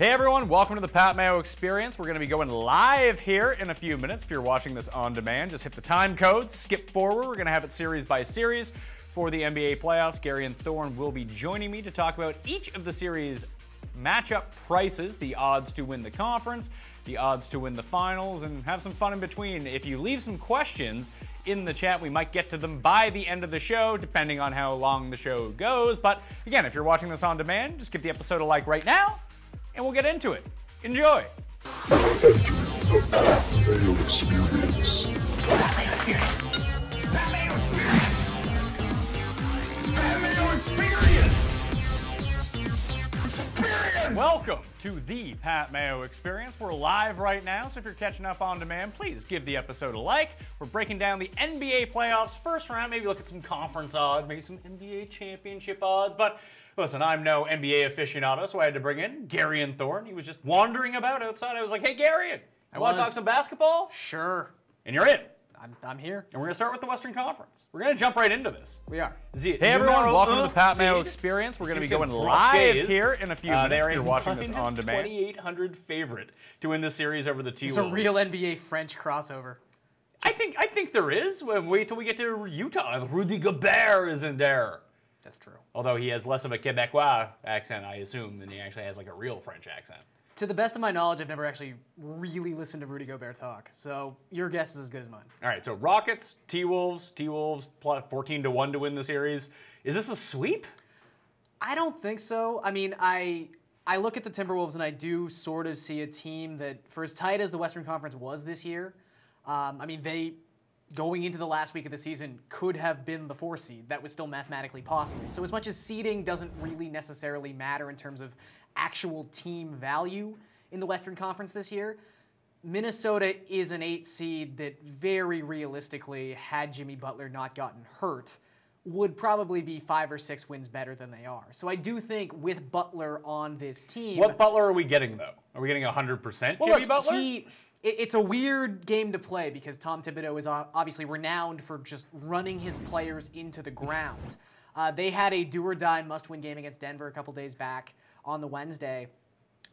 Hey everyone, welcome to the Pat Mayo Experience. We're going to be going live here in a few minutes. If you're watching this on demand, just hit the time code, skip forward. We're going to have it series by series for the NBA playoffs. Garion Thorne will be joining me to talk about each of the series matchup prices, the odds to win the conference, the odds to win the finals, and have some fun in between. If you leave some questions in the chat, we might get to them by the end of the show, depending on how long the show goes. But again, if you're watching this on demand, just give the episode a like right now, and we'll get into it. Enjoy. Entering the Pat Mayo Experience. Pat Mayo Experience. Pat Mayo Experience. Pat Mayo Experience. Experience. Welcome to the Pat Mayo Experience. We're live right now, so if you're catching up on demand, please give the episode a like. We're breaking down the NBA playoffs first round. Maybe look at some conference odds, maybe some NBA championship odds, but listen, I'm no NBA aficionado, so I had to bring in Garion Thorne. He was just wandering about outside. I was like, hey, Garion, want to talk some basketball? Sure. And you're in. I'm here. And we're going to start with the Western Conference. We're going to jump right into this. We are. Hey, everyone. Welcome to the Pat Mayo Experience. We're going to be going live here in a few minutes. If you're watching this on demand. 2,800 favorite to win this series over the T-Wolves. It's a real NBA French crossover. I think there is. Wait till we get to Utah. Rudy Gobert is in there. That's true. Although he has less of a Quebecois accent, I assume, than he actually has like a real French accent. To the best of my knowledge, I've never actually really listened to Rudy Gobert talk, so your guess is as good as mine. All right, so Rockets, T-Wolves plus 14-1 to win the series. Is this a sweep? I don't think so. I mean, I look at the Timberwolves and I do sort of see a team that, for as tight as the Western Conference was this year, I mean, they, going into the last week of the season, could have been the 4 seed. That was still mathematically possible. So as much as seeding doesn't really necessarily matter in terms of actual team value in the Western Conference this year, Minnesota is an 8 seed that very realistically, had Jimmy Butler not gotten hurt, would probably be 5 or 6 wins better than they are. So I do think with Butler on this team... What Butler are we getting, though? Are we getting 100% Jimmy Butler? It's a weird game to play because Tom Thibodeau is obviously renowned for just running his players into the ground. They had a do-or-die must-win game against Denver a couple days back on the Wednesday.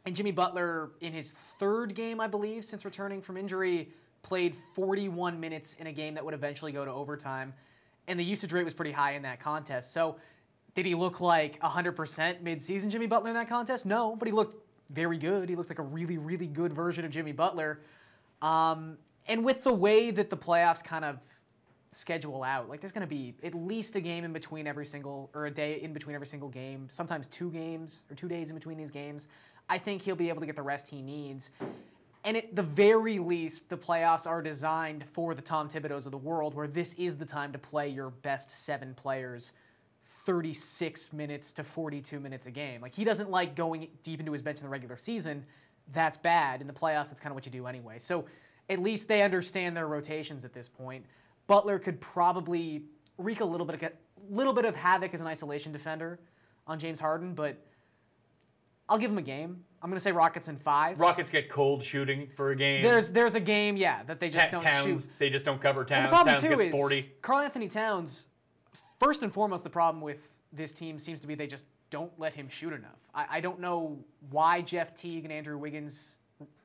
And Jimmy Butler, in his 3rd game, I believe, since returning from injury, played 41 minutes in a game that would eventually go to overtime. And the usage rate was pretty high in that contest. So did he look like 100% mid-season Jimmy Butler in that contest? No, but he looked very good. He looked like a really, really good version of Jimmy Butler. And with the way that the playoffs kind of schedule out, like there's going to be at least a game in between every single, or a day in between every single game, sometimes 2 games or 2 days in between these games. I think he'll be able to get the rest he needs. And at the very least, the playoffs are designed for the Tom Thibodeaus of the world, where this is the time to play your best 7 players 36 minutes to 42 minutes a game. Like, he doesn't like going deep into his bench in the regular season. That's bad. In the playoffs, that's kind of what you do anyway. So at least they understand their rotations at this point. Butler could probably wreak a little bit of havoc as an isolation defender on James Harden, but I'll give him a game. I'm going to say Rockets in 5. Rockets get cold shooting for a game. There's a game, yeah, that they just don't shoot. They just don't cover Towns. And the problem Towns too gets 40. is Karl Anthony Towns, first and foremost, the problem with this team seems to be they just don't let him shoot enough. I don't know why Jeff Teague and Andrew Wiggins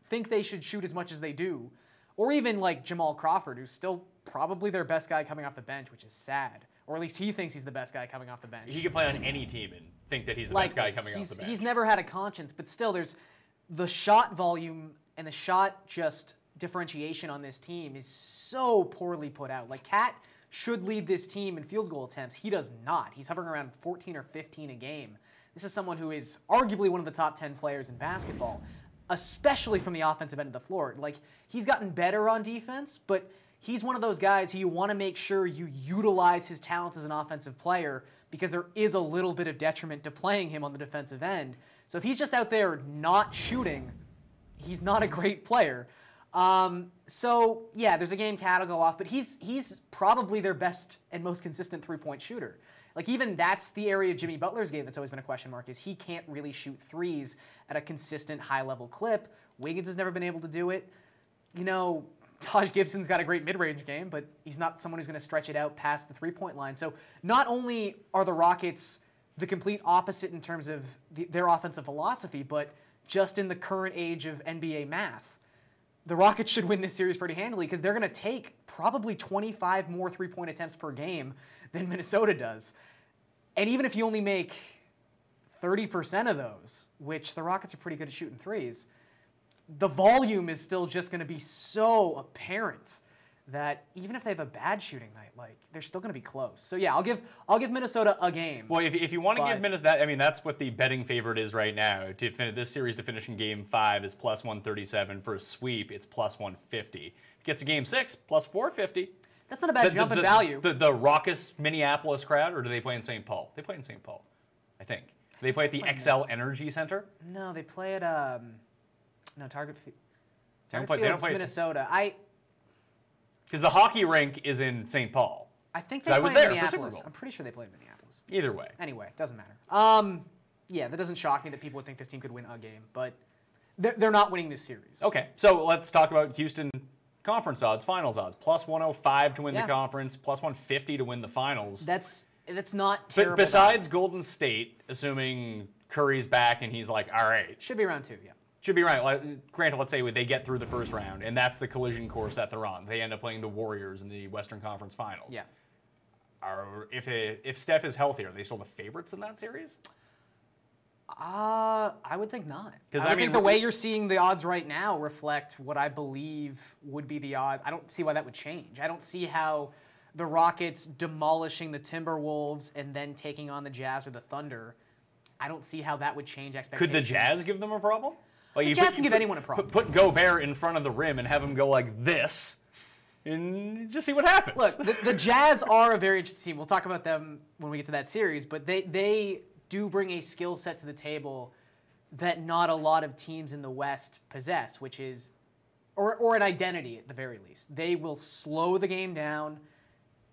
think they should shoot as much as they do. Or even like Jamal Crawford, who's still probably their best guy coming off the bench, which is sad. Or at least he thinks he's the best guy coming off the bench. He could play on any team and think that he's the best guy coming off the bench. He's never had a conscience, but still there's the shot volume and the shot just differentiation on this team is so poorly put out. Like, Cat should lead this team in field goal attempts. He does not. He's hovering around 14 or 15 a game. This is someone who is arguably one of the top 10 players in basketball, especially from the offensive end of the floor. Like, he's gotten better on defense, but he's one of those guys who you want to make sure you utilize his talents as an offensive player because there is a little bit of detriment to playing him on the defensive end. So if he's just out there not shooting, he's not a great player. So yeah, there's a game Cat will go off, but he's probably their best and most consistent 3-point shooter. Like, even that's the area of Jimmy Butler's game that's always been a question mark, is he can't really shoot threes at a consistent high-level clip. Wiggins has never been able to do it. You know, Taj Gibson's got a great mid-range game, but he's not someone who's going to stretch it out past the three-point line. So not only are the Rockets the complete opposite in terms of their offensive philosophy, but just in the current age of NBA math, the Rockets should win this series pretty handily because they're going to take probably 25 more three-point attempts per game than Minnesota does. And even if you only make 30% of those, which the Rockets are pretty good at shooting threes, the volume is still just going to be so apparent that even if they have a bad shooting night, like they're still going to be close. So yeah, I'll give Minnesota a game. Well, if you want to give Minnesota that, I mean, that's what the betting favorite is right now. To finish this series to finish in Game 5 is plus 137. For a sweep, it's plus 150. If it gets a Game 6, plus 450. That's not a bad jump in value. The raucous Minneapolis crowd, or do they play in St. Paul? They play in St. Paul, I think. Do they play at the XL Energy Center? No, they play at Target Field's Minnesota. Because the hockey rink is in St. Paul. I think they play in Minneapolis. I'm pretty sure they play in Minneapolis. Either way. Anyway, doesn't matter. Yeah, that doesn't shock me that people would think this team could win a game, but they're not winning this series. Okay, so let's talk about Houston conference odds, finals odds. Plus 105 to win the conference, plus 150 to win the finals. That's not terrible. But besides Golden State, assuming Curry's back and he's like, all right. Should be round 2, yeah. Should be right. Granted, let's say they get through the first round, and that's the collision course that they're on. They end up playing the Warriors in the Western Conference Finals. Yeah. If Steph is healthy, are they still the favorites in that series? I would think not. Because I think the way you're seeing the odds right now reflect what I believe would be the odds. I don't see why that would change. I don't see how the Rockets demolishing the Timberwolves and then taking on the Jazz or the Thunder. I don't see how that would change expectations. Could the Jazz give them a problem? Like the Jazz can give anyone a problem. Put Gobert in front of the rim and have him go like this, and just see what happens. Look, the Jazz are a very interesting team. We'll talk about them when we get to that series, but they do bring a skill set to the table that not a lot of teams in the West possess, which is, or an identity at the very least. They will slow the game down,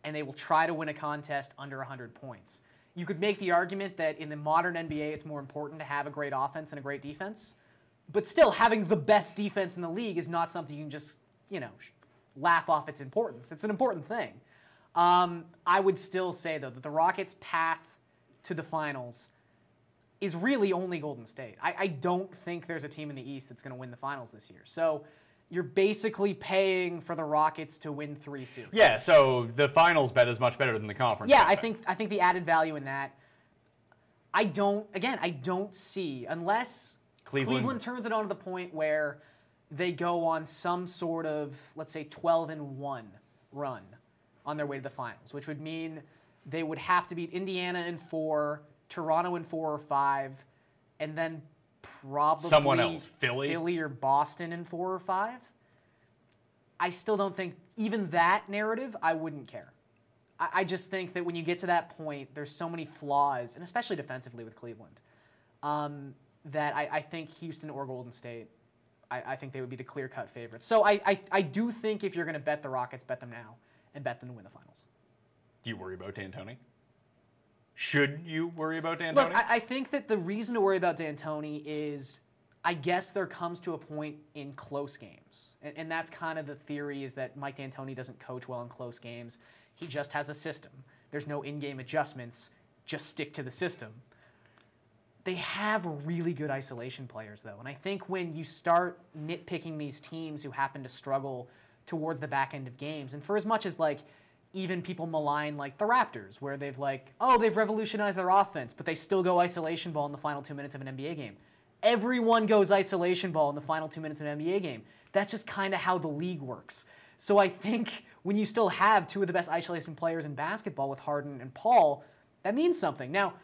and they will try to win a contest under 100 points. You could make the argument that in the modern NBA, it's more important to have a great offense and a great defense. But still, having the best defense in the league is not something you can just, laugh off its importance. It's an important thing. I would still say, though, that the Rockets' path to the finals is really only Golden State. I don't think there's a team in the East that's going to win the finals this year. So you're basically paying for the Rockets to win 3 series. Yeah, so the finals bet is much better than the conference. Yeah, I think the added value in that, I don't see, unless Cleveland turns it on to the point where they go on some sort of, let's say, 12-1 run on their way to the finals, which would mean they would have to beat Indiana in 4, Toronto in 4 or 5, and then probably someone else, Philly or Boston in 4 or 5. I still don't think, even that narrative, I wouldn't care. I just think that when you get to that point, there's so many flaws, and especially defensively with Cleveland, that I think Houston or Golden State, I think they would be the clear-cut favorites. So I do think if you're going to bet the Rockets, bet them now and bet them to win the finals. Do you worry about D'Antoni? Should you worry about D'Antoni? Look, I think that the reason to worry about D'Antoni is, I guess there comes to a point in close games. And that's kind of the theory, is that Mike D'Antoni doesn't coach well in close games. He just has a system. There's no in-game adjustments. Just stick to the system. They have really good isolation players, though. And I think when you start nitpicking these teams who happen to struggle towards the back end of games, and for as much as, even people malign, the Raptors, where they've revolutionized their offense, but they still go isolation ball in the final 2 minutes of an NBA game. Everyone goes isolation ball in the final 2 minutes of an NBA game. That's just kind of how the league works. So I think when you still have 2 of the best isolation players in basketball with Harden and Paul, that means something. Now,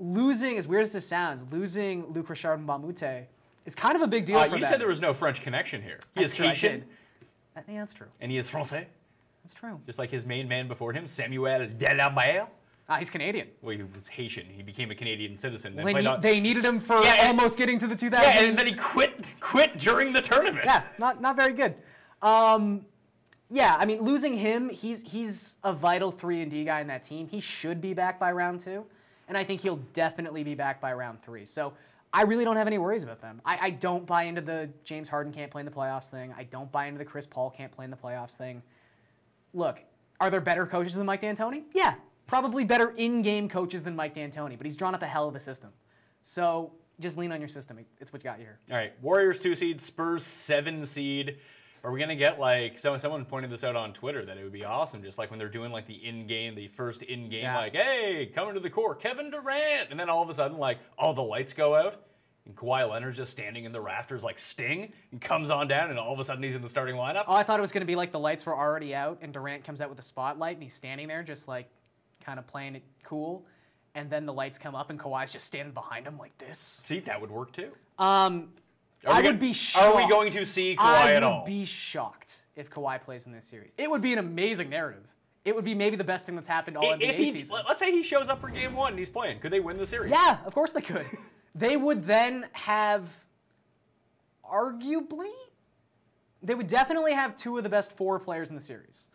losing, as weird as this sounds, losing Luc Richard Mbamute is kind of a big deal for them. You said there was no French connection here. He is Haitian. Yeah, that's true. And he is Francais. That's true. Just like his main man before him, Samuel Delamere. He's Canadian. Well, he was Haitian. He became a Canadian citizen. They needed him for almost getting to the 2000s. Yeah, and then he quit during the tournament. Yeah, not very good. Yeah, I mean, losing him, he's a vital 3-and-D guy in that team. He should be back by round 2, and I think he'll definitely be back by round 3. So I really don't have any worries about them. I don't buy into the James Harden can't play in the playoffs thing. I don't buy into the Chris Paul can't play in the playoffs thing. Look, are there better coaches than Mike D'Antoni? Yeah, probably better in-game coaches than Mike D'Antoni, but he's drawn up a hell of a system. So just lean on your system. It's what you got here. All right, Warriors 2 seed, Spurs 7 seed. Are we gonna get like someone pointed this out on Twitter that it would be awesome, just like when they're doing like the first in-game, like, hey, coming to the core, Kevin Durant, and then all of a sudden like all the lights go out and Kawhi Leonard's just standing in the rafters like Sting and comes on down and all of a sudden he's in the starting lineup. Oh, I thought it was gonna be like the lights were already out and Durant comes out with a spotlight and he's standing there just like kind of playing it cool, and then the lights come up and Kawhi's just standing behind him like this. See, that would work too. I would be shocked. Are we going to see Kawhi at all? I would be shocked if Kawhi plays in this series. It would be an amazing narrative. It would be maybe the best thing that's happened all NBA season. Let's say he shows up for game 1 and he's playing. Could they win the series? Yeah, of course they could. They would then have, arguably, they would definitely have 2 of the best 4 players in the series.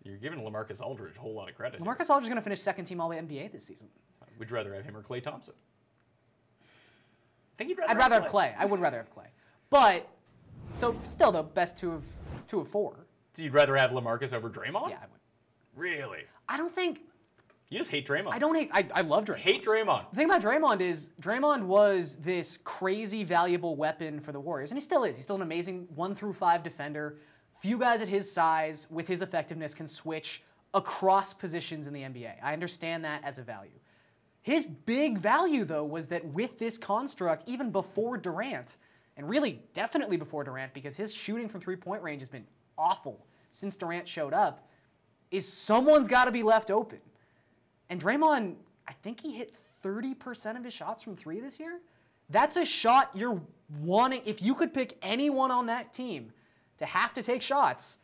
You're giving LaMarcus Aldridge a whole lot of credit. LaMarcus Aldridge is going to finish second team All-NBA this season. Would you rather have him or Klay Thompson? I'd rather have Klay. I would rather have Klay. But, so still though, best two of 4. So you'd rather have LaMarcus over Draymond? Yeah, I would. Really? I don't think... You just hate Draymond. I don't hate... I love Draymond. Hate Draymond. The thing about Draymond is Draymond was this crazy valuable weapon for the Warriors, and he still is. He's still an amazing 1-5 defender. Few guys at his size, with his effectiveness, can switch across positions in the NBA. I understand that as a value. His big value, though, was that with this construct, even before Durant, and really definitely before Durant, because his shooting from three-point range has been awful since Durant showed up, is someone's got to be left open. And Draymond, I think he hit 30% of his shots from 3 this year. That's a shot you're wanting. If you could pick anyone on that team to have to take shots,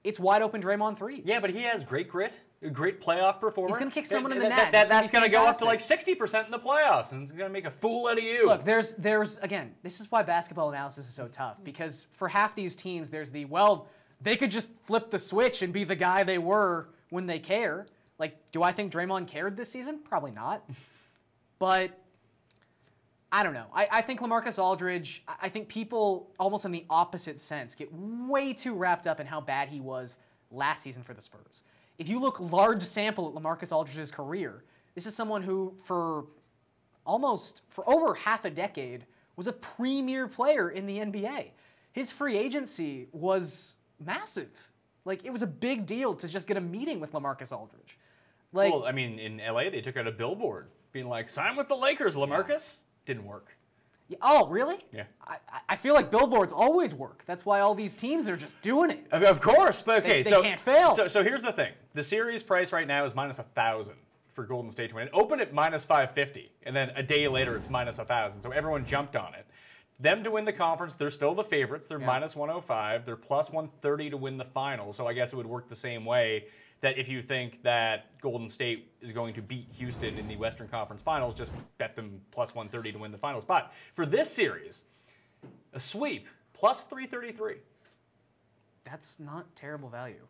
it's wide open Draymond 3s. Yeah, but he has great grit, a great playoff performer. He's going to kick someone in the net. That's going to go up to like 60% in the playoffs, and it's going to make a fool out of you. Look, there's again, this is why basketball analysis is so tough, because for half these teams, there's they could just flip the switch and be the guy they were when they care. Like, do I think Draymond cared this season? Probably not. But I don't know. I think LaMarcus Aldridge, I think people, almost in the opposite sense, get way too wrapped up in how bad he was last season for the Spurs. If you look large sample at LaMarcus Aldridge's career, this is someone who, for over half a decade, was a premier player in the NBA. His free agency was massive. Like, it was a big deal to just get a meeting with LaMarcus Aldridge. Like, well, I mean, in LA, they took out a billboard being like, sign with the Lakers, LaMarcus. Didn't work. Yeah, oh, really? Yeah. I feel like billboards always work. That's why all these teams are just doing it. Of course, but okay. They can't fail. So here's the thing. The series price right now is minus 1,000 for Golden State to win. It opened at minus 550, and then a day later it's minus 1,000. So everyone jumped on it. Them to win the conference, they're still the favorites. They're minus 105. They're plus 130 to win the final. So I guess it would work the same way that if you think that Golden State is going to beat Houston in the Western Conference Finals, just bet them plus 130 to win the finals. But for this series, a sweep, plus 333. That's not terrible value.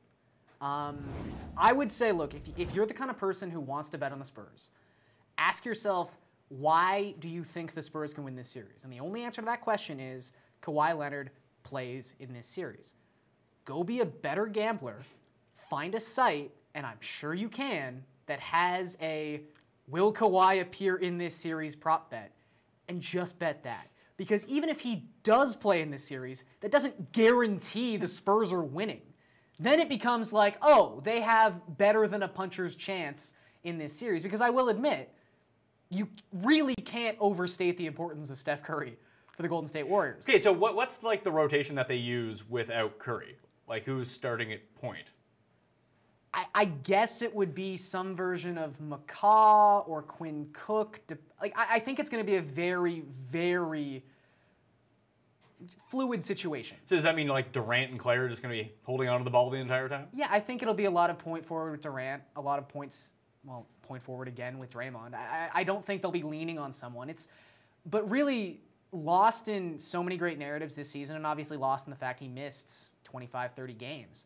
I would say, look, if you're the kind of person who wants to bet on the Spurs, ask yourself, why do you think the Spurs can win this series? And the only answer to that question is Kawhi Leonard plays in this series. Go be a better gambler. Find a site, and I'm sure you can, that has a will Kawhi appear in this series prop bet, and just bet that. Because even if he does play in this series, that doesn't guarantee the Spurs are winning. Then it becomes like, oh, they have better than a puncher's chance in this series. Because I will admit, you really can't overstate the importance of Steph Curry for the Golden State Warriors. Okay, so what's like the rotation that they use without Curry? Like, who's starting at point? I guess it would be some version of McCaw or Quinn Cook. I think it's going to be a very, very fluid situation. So does that mean like Durant and Clay are just going to be holding onto the ball the entire time? Yeah, I think it'll be a lot of point forward with Durant, a lot of point forward again with Draymond. I don't think they'll be leaning on someone. But really lost in so many great narratives this season, and obviously lost in the fact he missed 25, 30 games.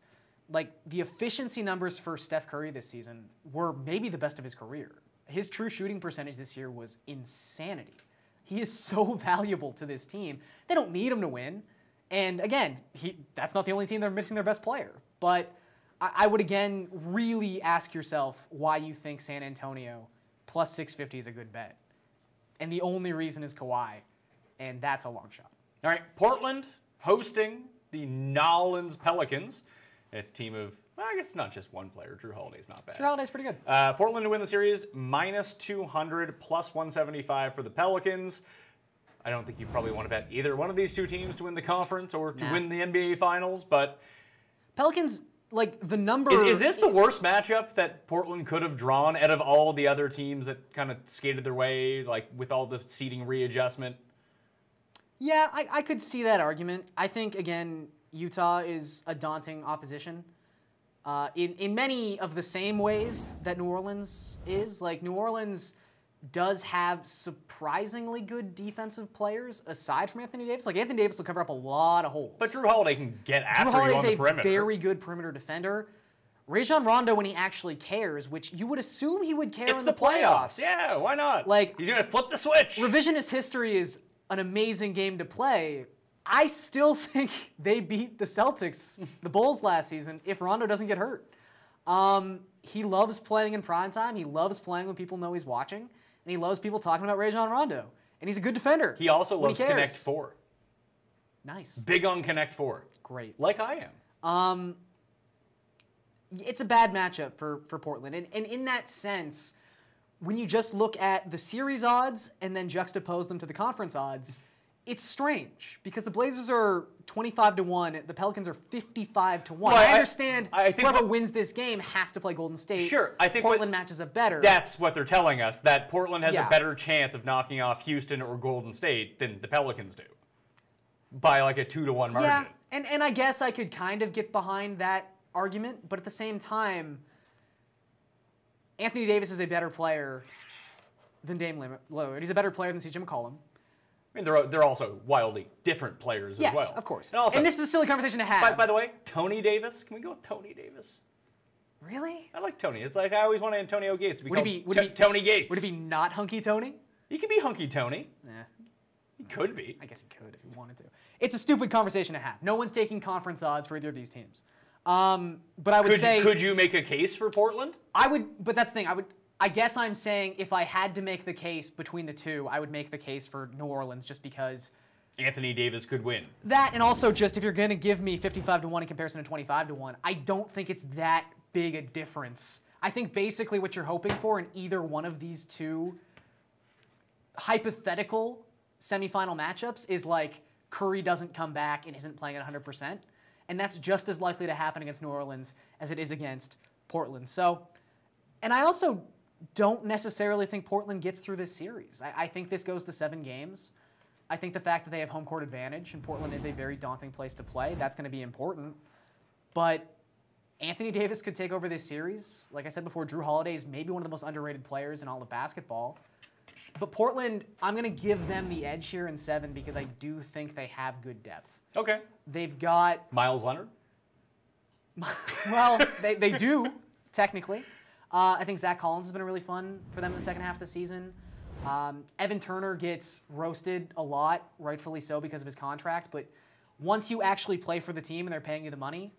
Like, the efficiency numbers for Steph Curry this season were maybe the best of his career. His true shooting percentage this year was insanity. He is so valuable to this team. They don't need him to win. And again, that's not the only team they're missing their best player. But I would, again, really ask yourself why you think San Antonio plus 650 is a good bet. and the only reason is Kawhi, and that's a long shot. All right, Portland hosting the Nolans Pelicans, a team of, well, I guess not just one player. Drew Holiday's not bad. Drew Holiday's pretty good. Portland to win the series, -200, +175 for the Pelicans. I don't think you probably want to bet either one of these two teams to win the conference or to win the NBA Finals, but Pelicans, like, the number... Is this the worst matchup that Portland could have drawn out of all the other teams that kind of skated their way, like, with all the seeding readjustment? Yeah, I could see that argument. I think, again, Utah is a daunting opposition in many of the same ways that New Orleans is. Like, New Orleans does have surprisingly good defensive players aside from Anthony Davis. Like, Anthony Davis will cover up a lot of holes. But Drew Holiday can get after Drew you on the Holiday's perimeter. a very good perimeter defender. Rajon Rondo, when he actually cares, which you would assume he would care It's in the the playoffs. Yeah, why not? Like, he's going to flip the switch. Revisionist history is an amazing game to play. I still think they beat the Celtics, the Bulls last season, if Rondo doesn't get hurt. He loves playing in primetime. He loves playing when people know he's watching. And he loves people talking about Rajon Rondo. And he's a good defender. He also when loves he cares. Connect 4. Nice. Big on Connect 4. Great. Like I am. It's a bad matchup for Portland. And in that sense, when you just look at the series odds and then juxtapose them to the conference odds, it's strange because the Blazers are 25-1, the Pelicans are 55-1. Well, I understand I think whoever wins this game has to play Golden State. Sure, I think Portland matches up better. That's what they're telling us, that Portland has Yeah. a better chance of knocking off Houston or Golden State than the Pelicans do. By like a 2-1 margin. Yeah, and I guess I could kind of get behind that argument, but at the same time, Anthony Davis is a better player than Dame Lillard. He's a better player than CJ McCollum. I mean, they're also wildly different players Yes, as well. of course. And, also, and this is a silly conversation to have. by the way, Tony Davis. Can we go with Tony Davis? Really? I like Tony. It's like I always wanted Antonio Gates to be Would it called be Tony Gates. Would it be not Hunky Tony? He could be Hunky Tony. Nah, He could be. I guess he could if he wanted to. It's a stupid conversation to have. No one's taking conference odds for either of these teams. But I would say... Could you make a case for Portland? I would, but that's the thing. I guess I'm saying if I had to make the case between the two, I would make the case for New Orleans just because... Anthony Davis could win. That, and also just if you're going to give me 55-1 in comparison to 25-1, I don't think it's that big a difference. I think basically what you're hoping for in either one of these two hypothetical semifinal matchups is like Curry doesn't come back and isn't playing at 100%. And that's just as likely to happen against New Orleans as it is against Portland. So, and I also don't necessarily think Portland gets through this series. I think this goes to 7 games. I think the fact that they have home court advantage and Portland is a very daunting place to play, that's going to be important. But Anthony Davis could take over this series. Like I said before, Drew Holiday is maybe one of the most underrated players in all of basketball. But Portland, I'm going to give them the edge here in 7 because I do think they have good depth. Okay. They've got... Miles Leonard? Well, they do, technically. I think Zach Collins has been really fun for them in the second half of the season. Evan Turner gets roasted a lot, rightfully so because of his contract, but once you actually play for the team and they're paying you the money,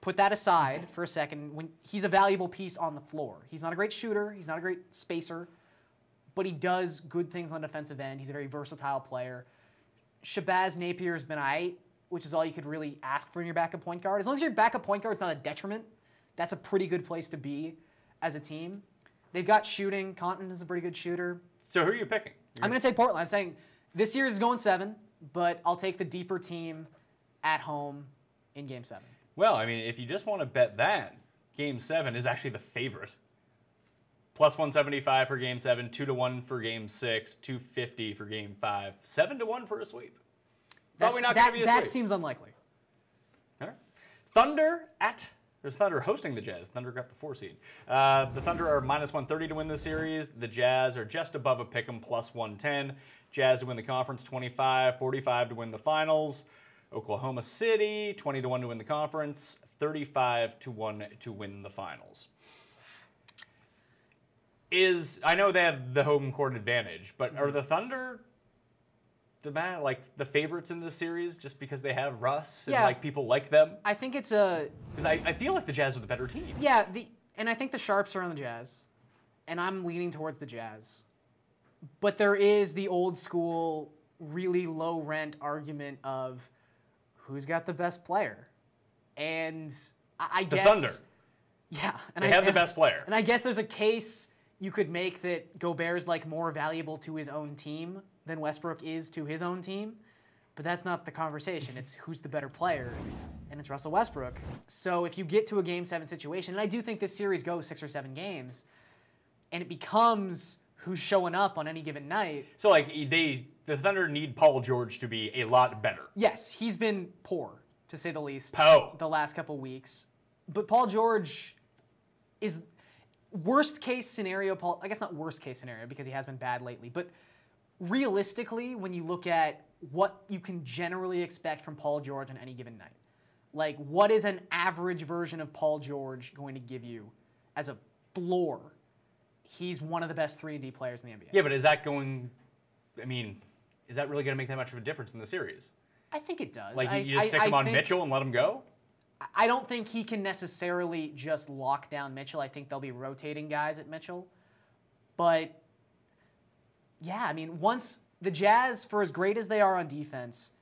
put that aside for a second. When he's a valuable piece on the floor. He's not a great shooter, he's not a great spacer, but he does good things on the defensive end. He's a very versatile player. Shabazz Napier's been aight, which is all you could really ask for in your backup point guard. As long as your backup point guard's not a detriment, that's a pretty good place to be as a team. They've got shooting. Continental's a pretty good shooter. So who are you picking? I'm going to take Portland. I'm saying this series is going 7, but I'll take the deeper team at home in Game 7. Well, I mean, if you just want to bet that, Game 7 is actually the favorite. +175 for Game 7, 2-1 for Game 6, 250 for Game 5, 7-1 for a sweep. Probably not going to be a sweep. That seems unlikely. All right. Thunder at... There's Thunder hosting the Jazz. Thunder got the 4 seed. The Thunder are -130 to win the series. The Jazz are just above a pick'em, +110. Jazz to win the conference, 25. 45 to win the finals. Oklahoma City, 20-1 to win the conference. 35-1 to win the finals. I know they have the home court advantage, but are the Thunder the favorites in this series just because they have Russ and like people like them? I think it's a... Because I feel like the Jazz are the better team. Yeah, and I think the Sharps are on the Jazz, and I'm leaning towards the Jazz. But there is the old school, really low rent argument of who's got the best player. And I The guess... Thunder. Yeah. And They have the best player. And I guess there's a case you could make that Gobert's like more valuable to his own team than Westbrook is to his own team. But that's not the conversation. It's who's the better player, and it's Russell Westbrook. So if you get to a Game 7 situation, and I do think this series goes 6 or 7 games, and it becomes who's showing up on any given night. So like the Thunder need Paul George to be a lot better. Yes, he's been poor, to say the least, the last couple weeks. But Paul George is worst case scenario. I guess not worst case scenario because he has been bad lately, but realistically, when you look at what you can generally expect from Paul George on any given night, like what is an average version of Paul George going to give you as a floor? He's one of the best 3-and-D players in the NBA. Yeah, but is that going? I mean, is that really going to make that much of a difference in the series? I think it does. Like you just stick him on Mitchell and let him go? I don't think he can necessarily just lock down Mitchell. I think they'll be rotating guys at Mitchell. But yeah, I mean, once the Jazz, for as great as they are on defense,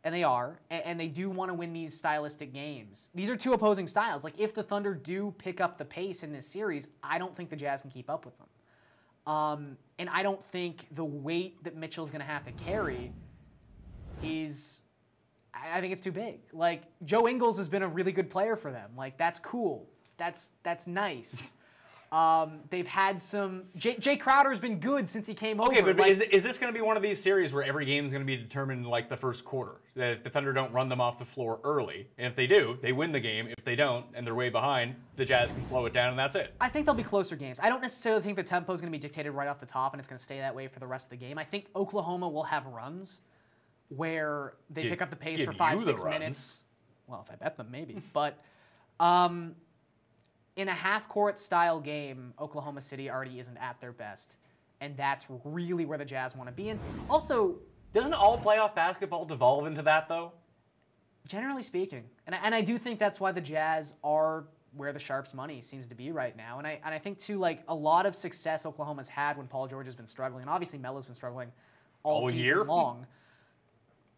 and they are, and they do want to win these stylistic games, these are two opposing styles. Like, if the Thunder do pick up the pace in this series, I don't think the Jazz can keep up with them. And I don't think the weight that Mitchell's going to have to carry is... I think it's too big. Like, Joe Ingles has been a really good player for them. Like, that's cool. That's nice. They've had some... Jay Crowder's been good since he came over. Okay, but like, is this going to be one of these series where every game is going to be determined in, like, the first quarter? That the Thunder don't run them off the floor early. And if they do, they win the game. If they don't, and they're way behind, the Jazz can slow it down, and that's it. I think they'll be closer games. I don't necessarily think the tempo is going to be dictated right off the top, and it's going to stay that way for the rest of the game. I think Oklahoma will have runs where they pick up the pace for 5-6 minutes. Well, if I bet them, maybe. But in a half-court style game, Oklahoma City already isn't at their best. And that's really where the Jazz want to be. And also... Doesn't all playoff basketball devolve into that, though? Generally speaking. And I do think that's why the Jazz are where the Sharps' money seems to be right now. And I think, too, like, a lot of success Oklahoma's had when Paul George has been struggling. And obviously Melo's been struggling all season long.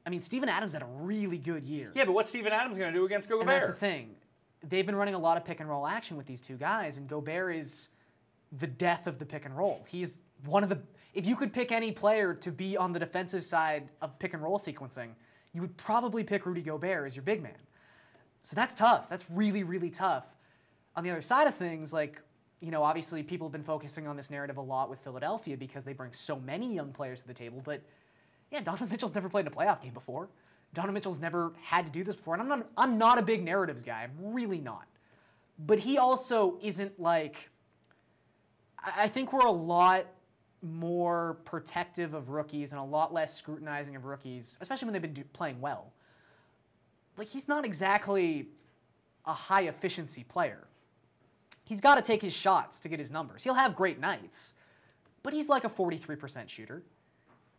I mean, Steven Adams had a really good year. Yeah, but what's Steven Adams going to do against Gobert? And that's the thing. They've been running a lot of pick-and-roll action with these two guys, and Gobert is the death of the pick-and-roll. He's one of the... If you could pick any player to be on the defensive side of pick-and-roll sequencing, you would probably pick Rudy Gobert as your big man. So that's tough. That's really, really tough. On the other side of things, like, you know, obviously people have been focusing on this narrative a lot with Philadelphia because they bring so many young players to the table, but... Yeah, Donovan Mitchell's never played in a playoff game before. Donovan Mitchell's never had to do this before. And I'm not a big narratives guy. I'm really not. But he also isn't like... I think we're a lot more protective of rookies and a lot less scrutinizing of rookies, especially when they've been playing well. Like, he's not exactly a high-efficiency player. He's got to take his shots to get his numbers. He'll have great nights, but he's like a 43% shooter.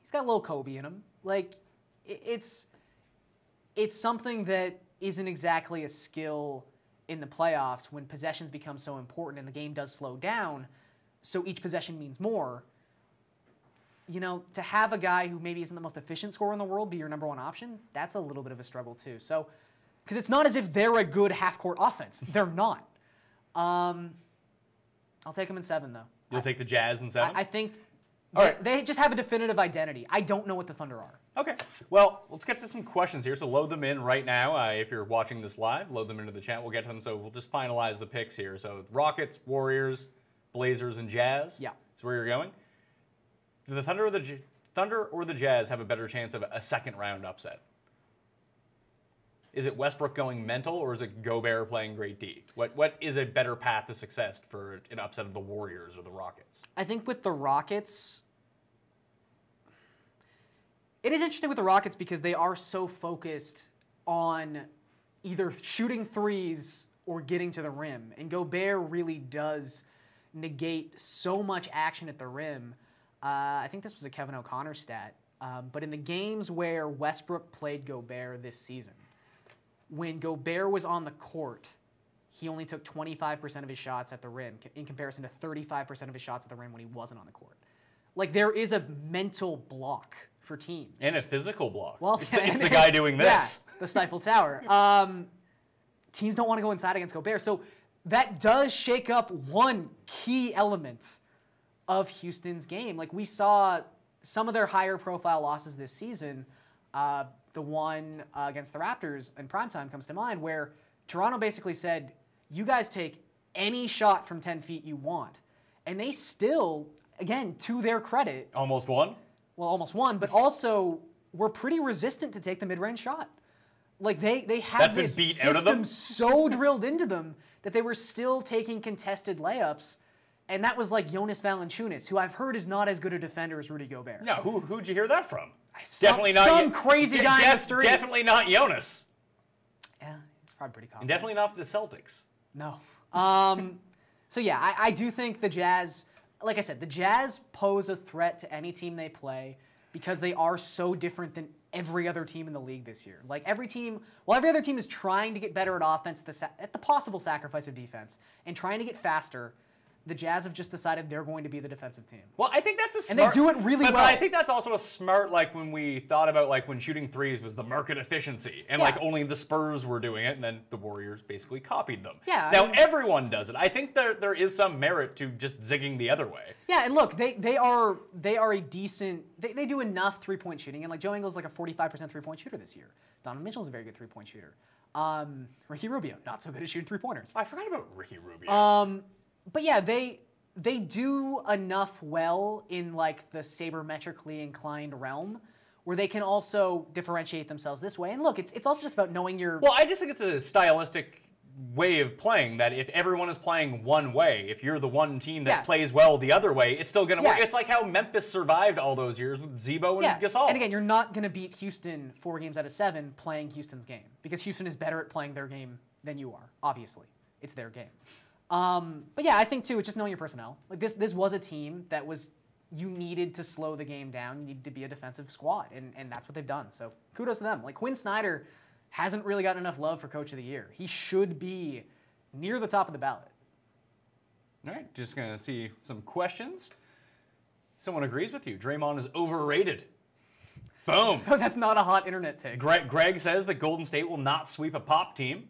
He's got a little Kobe in him. Like, it's something that isn't exactly a skill in the playoffs when possessions become so important and the game does slow down, so each possession means more. You know, to have a guy who maybe isn't the most efficient scorer in the world be your number one option, that's a little bit of a struggle too. So, because it's not as if they're a good half-court offense. They're not. I'll take them in 7, though. You'll take the Jazz in 7? I think... All right. They just have a definitive identity. I don't know what the Thunder are. Okay. Well, let's get to some questions here. So load them in right now. If you're watching this live, load them into the chat. We'll get to them. So we'll just finalize the picks here. So Rockets, Warriors, Blazers, and Jazz. Yeah. That's where you're going. Do the Thunder or the Jazz have a better chance of a second-round upset? Is it Westbrook going mental, or is it Gobert playing great D? What is a better path to success for an upset of the Warriors or the Rockets? I think with the Rockets, it is interesting with the Rockets because they are so focused on either shooting threes or getting to the rim. And Gobert really does negate so much action at the rim. I think this was a Kevin O'Connor stat. But in the games where Westbrook played Gobert this season, when Gobert was on the court, he only took 25% of his shots at the rim in comparison to 35% of his shots at the rim when he wasn't on the court. Like, there is a mental block for teams. And a physical block. Well, it's the guy doing this. Yeah, the Stifle Tower. Teams don't want to go inside against Gobert. So that does shake up one key element of Houston's game. Like, we saw some of their higher profile losses this season. The one against the Raptors in primetime comes to mind, where Toronto basically said, you guys take any shot from 10 feet you want. And they still, again, to their credit, Almost won. well, almost won, but also were pretty resistant to take the mid-range shot. Like, they had That's been this beat out of them? system so drilled into them that they were still taking contested layups. And that was like Jonas Valanciunas, who I've heard is not as good a defender as Rudy Gobert. No, who'd you hear that from? Definitely not some crazy guy in the street. Definitely not Jonas. Yeah, it's probably pretty And common. definitely not the Celtics. No. So yeah, I do think the Jazz, like I said, the Jazz pose a threat to any team they play because they are so different than every other team in the league this year. Like every other team is trying to get better at offense at the possible sacrifice of defense and trying to get faster. The Jazz have just decided they're going to be the defensive team. Well, I think that's a smart... And they do it really well. But I think that's also a smart, like, when we thought about, like, when shooting threes was the market efficiency. And, like, only the Spurs were doing it, and then the Warriors basically copied them. Yeah. Now, everyone does it. I think there is some merit to just zigging the other way. Yeah, and look, they are a decent... They do enough three-point shooting, and, like, Joe Ingles is like a 45% three-point shooter this year. Donovan Mitchell's a very good three-point shooter. Ricky Rubio, not so good at shooting three-pointers. I forgot about Ricky Rubio. But yeah, they do enough well in like the sabermetrically inclined realm where they can also differentiate themselves this way. And look, it's also just about knowing your... Well, I just think it's a stylistic way of playing that if everyone is playing one way, if you're the one team that plays well the other way, it's still going to work. It's like how Memphis survived all those years with Zebo and Gasol. And again, you're not going to beat Houston 4 games out of 7 playing Houston's game because Houston is better at playing their game than you are, obviously. It's their game. But yeah, I think too, it's just knowing your personnel. Like this was a team that you needed to slow the game down. You needed to be a defensive squad, and that's what they've done. So kudos to them. Like Quinn Snyder hasn't really gotten enough love for Coach of the Year. He should be near the top of the ballot. All right, just gonna see some questions. Someone agrees with you. Draymond is overrated. Boom. Oh, that's not a hot internet take. Greg says that Golden State will not sweep a pop team.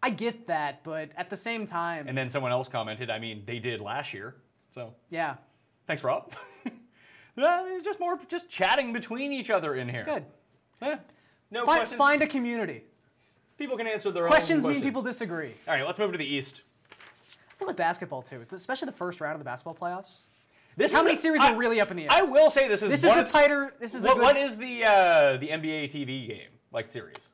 I get that, but at the same time... And then someone else commented, I mean, they did last year, so... Yeah. Thanks, Rob. It's just more just chatting between each other in here. It's good. Yeah. No questions. Find a community. People can answer their Questions own mean people disagree. All right, let's move to the East. Let's think with basketball, too, especially the first round of the basketball playoffs. How many series are really up in the air? I will say this is the tighter... What is the NBA TV game, like, series?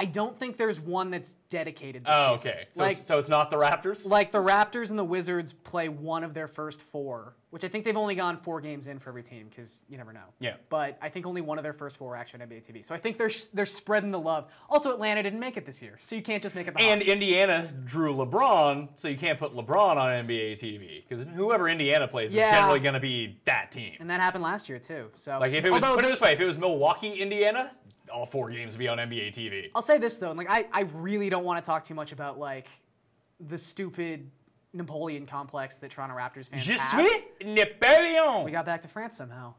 I don't think there's one that's dedicated this season. Okay. So it's not the Raptors? Like, the Raptors and the Wizards play one of their first 4, which I think they've only gone 4 games in for every team, because you never know. Yeah. But I think only one of their first 4 are actually on NBA TV. So I think they're spreading the love. Also, Atlanta didn't make it this year, so you can't just make it the And Hawks. Indiana drew LeBron, so you can't put LeBron on NBA TV, because whoever Indiana plays is generally going to be that team. And that happened last year, too. So, like, if it was, put it this way, if it was Milwaukee, Indiana, all 4 games would be on NBA TV. I'll say this, though. Like, I really don't want to talk too much about, like, the stupid Napoleon complex that Toronto Raptors fans have. Je suis Napoleon! We got back to France somehow.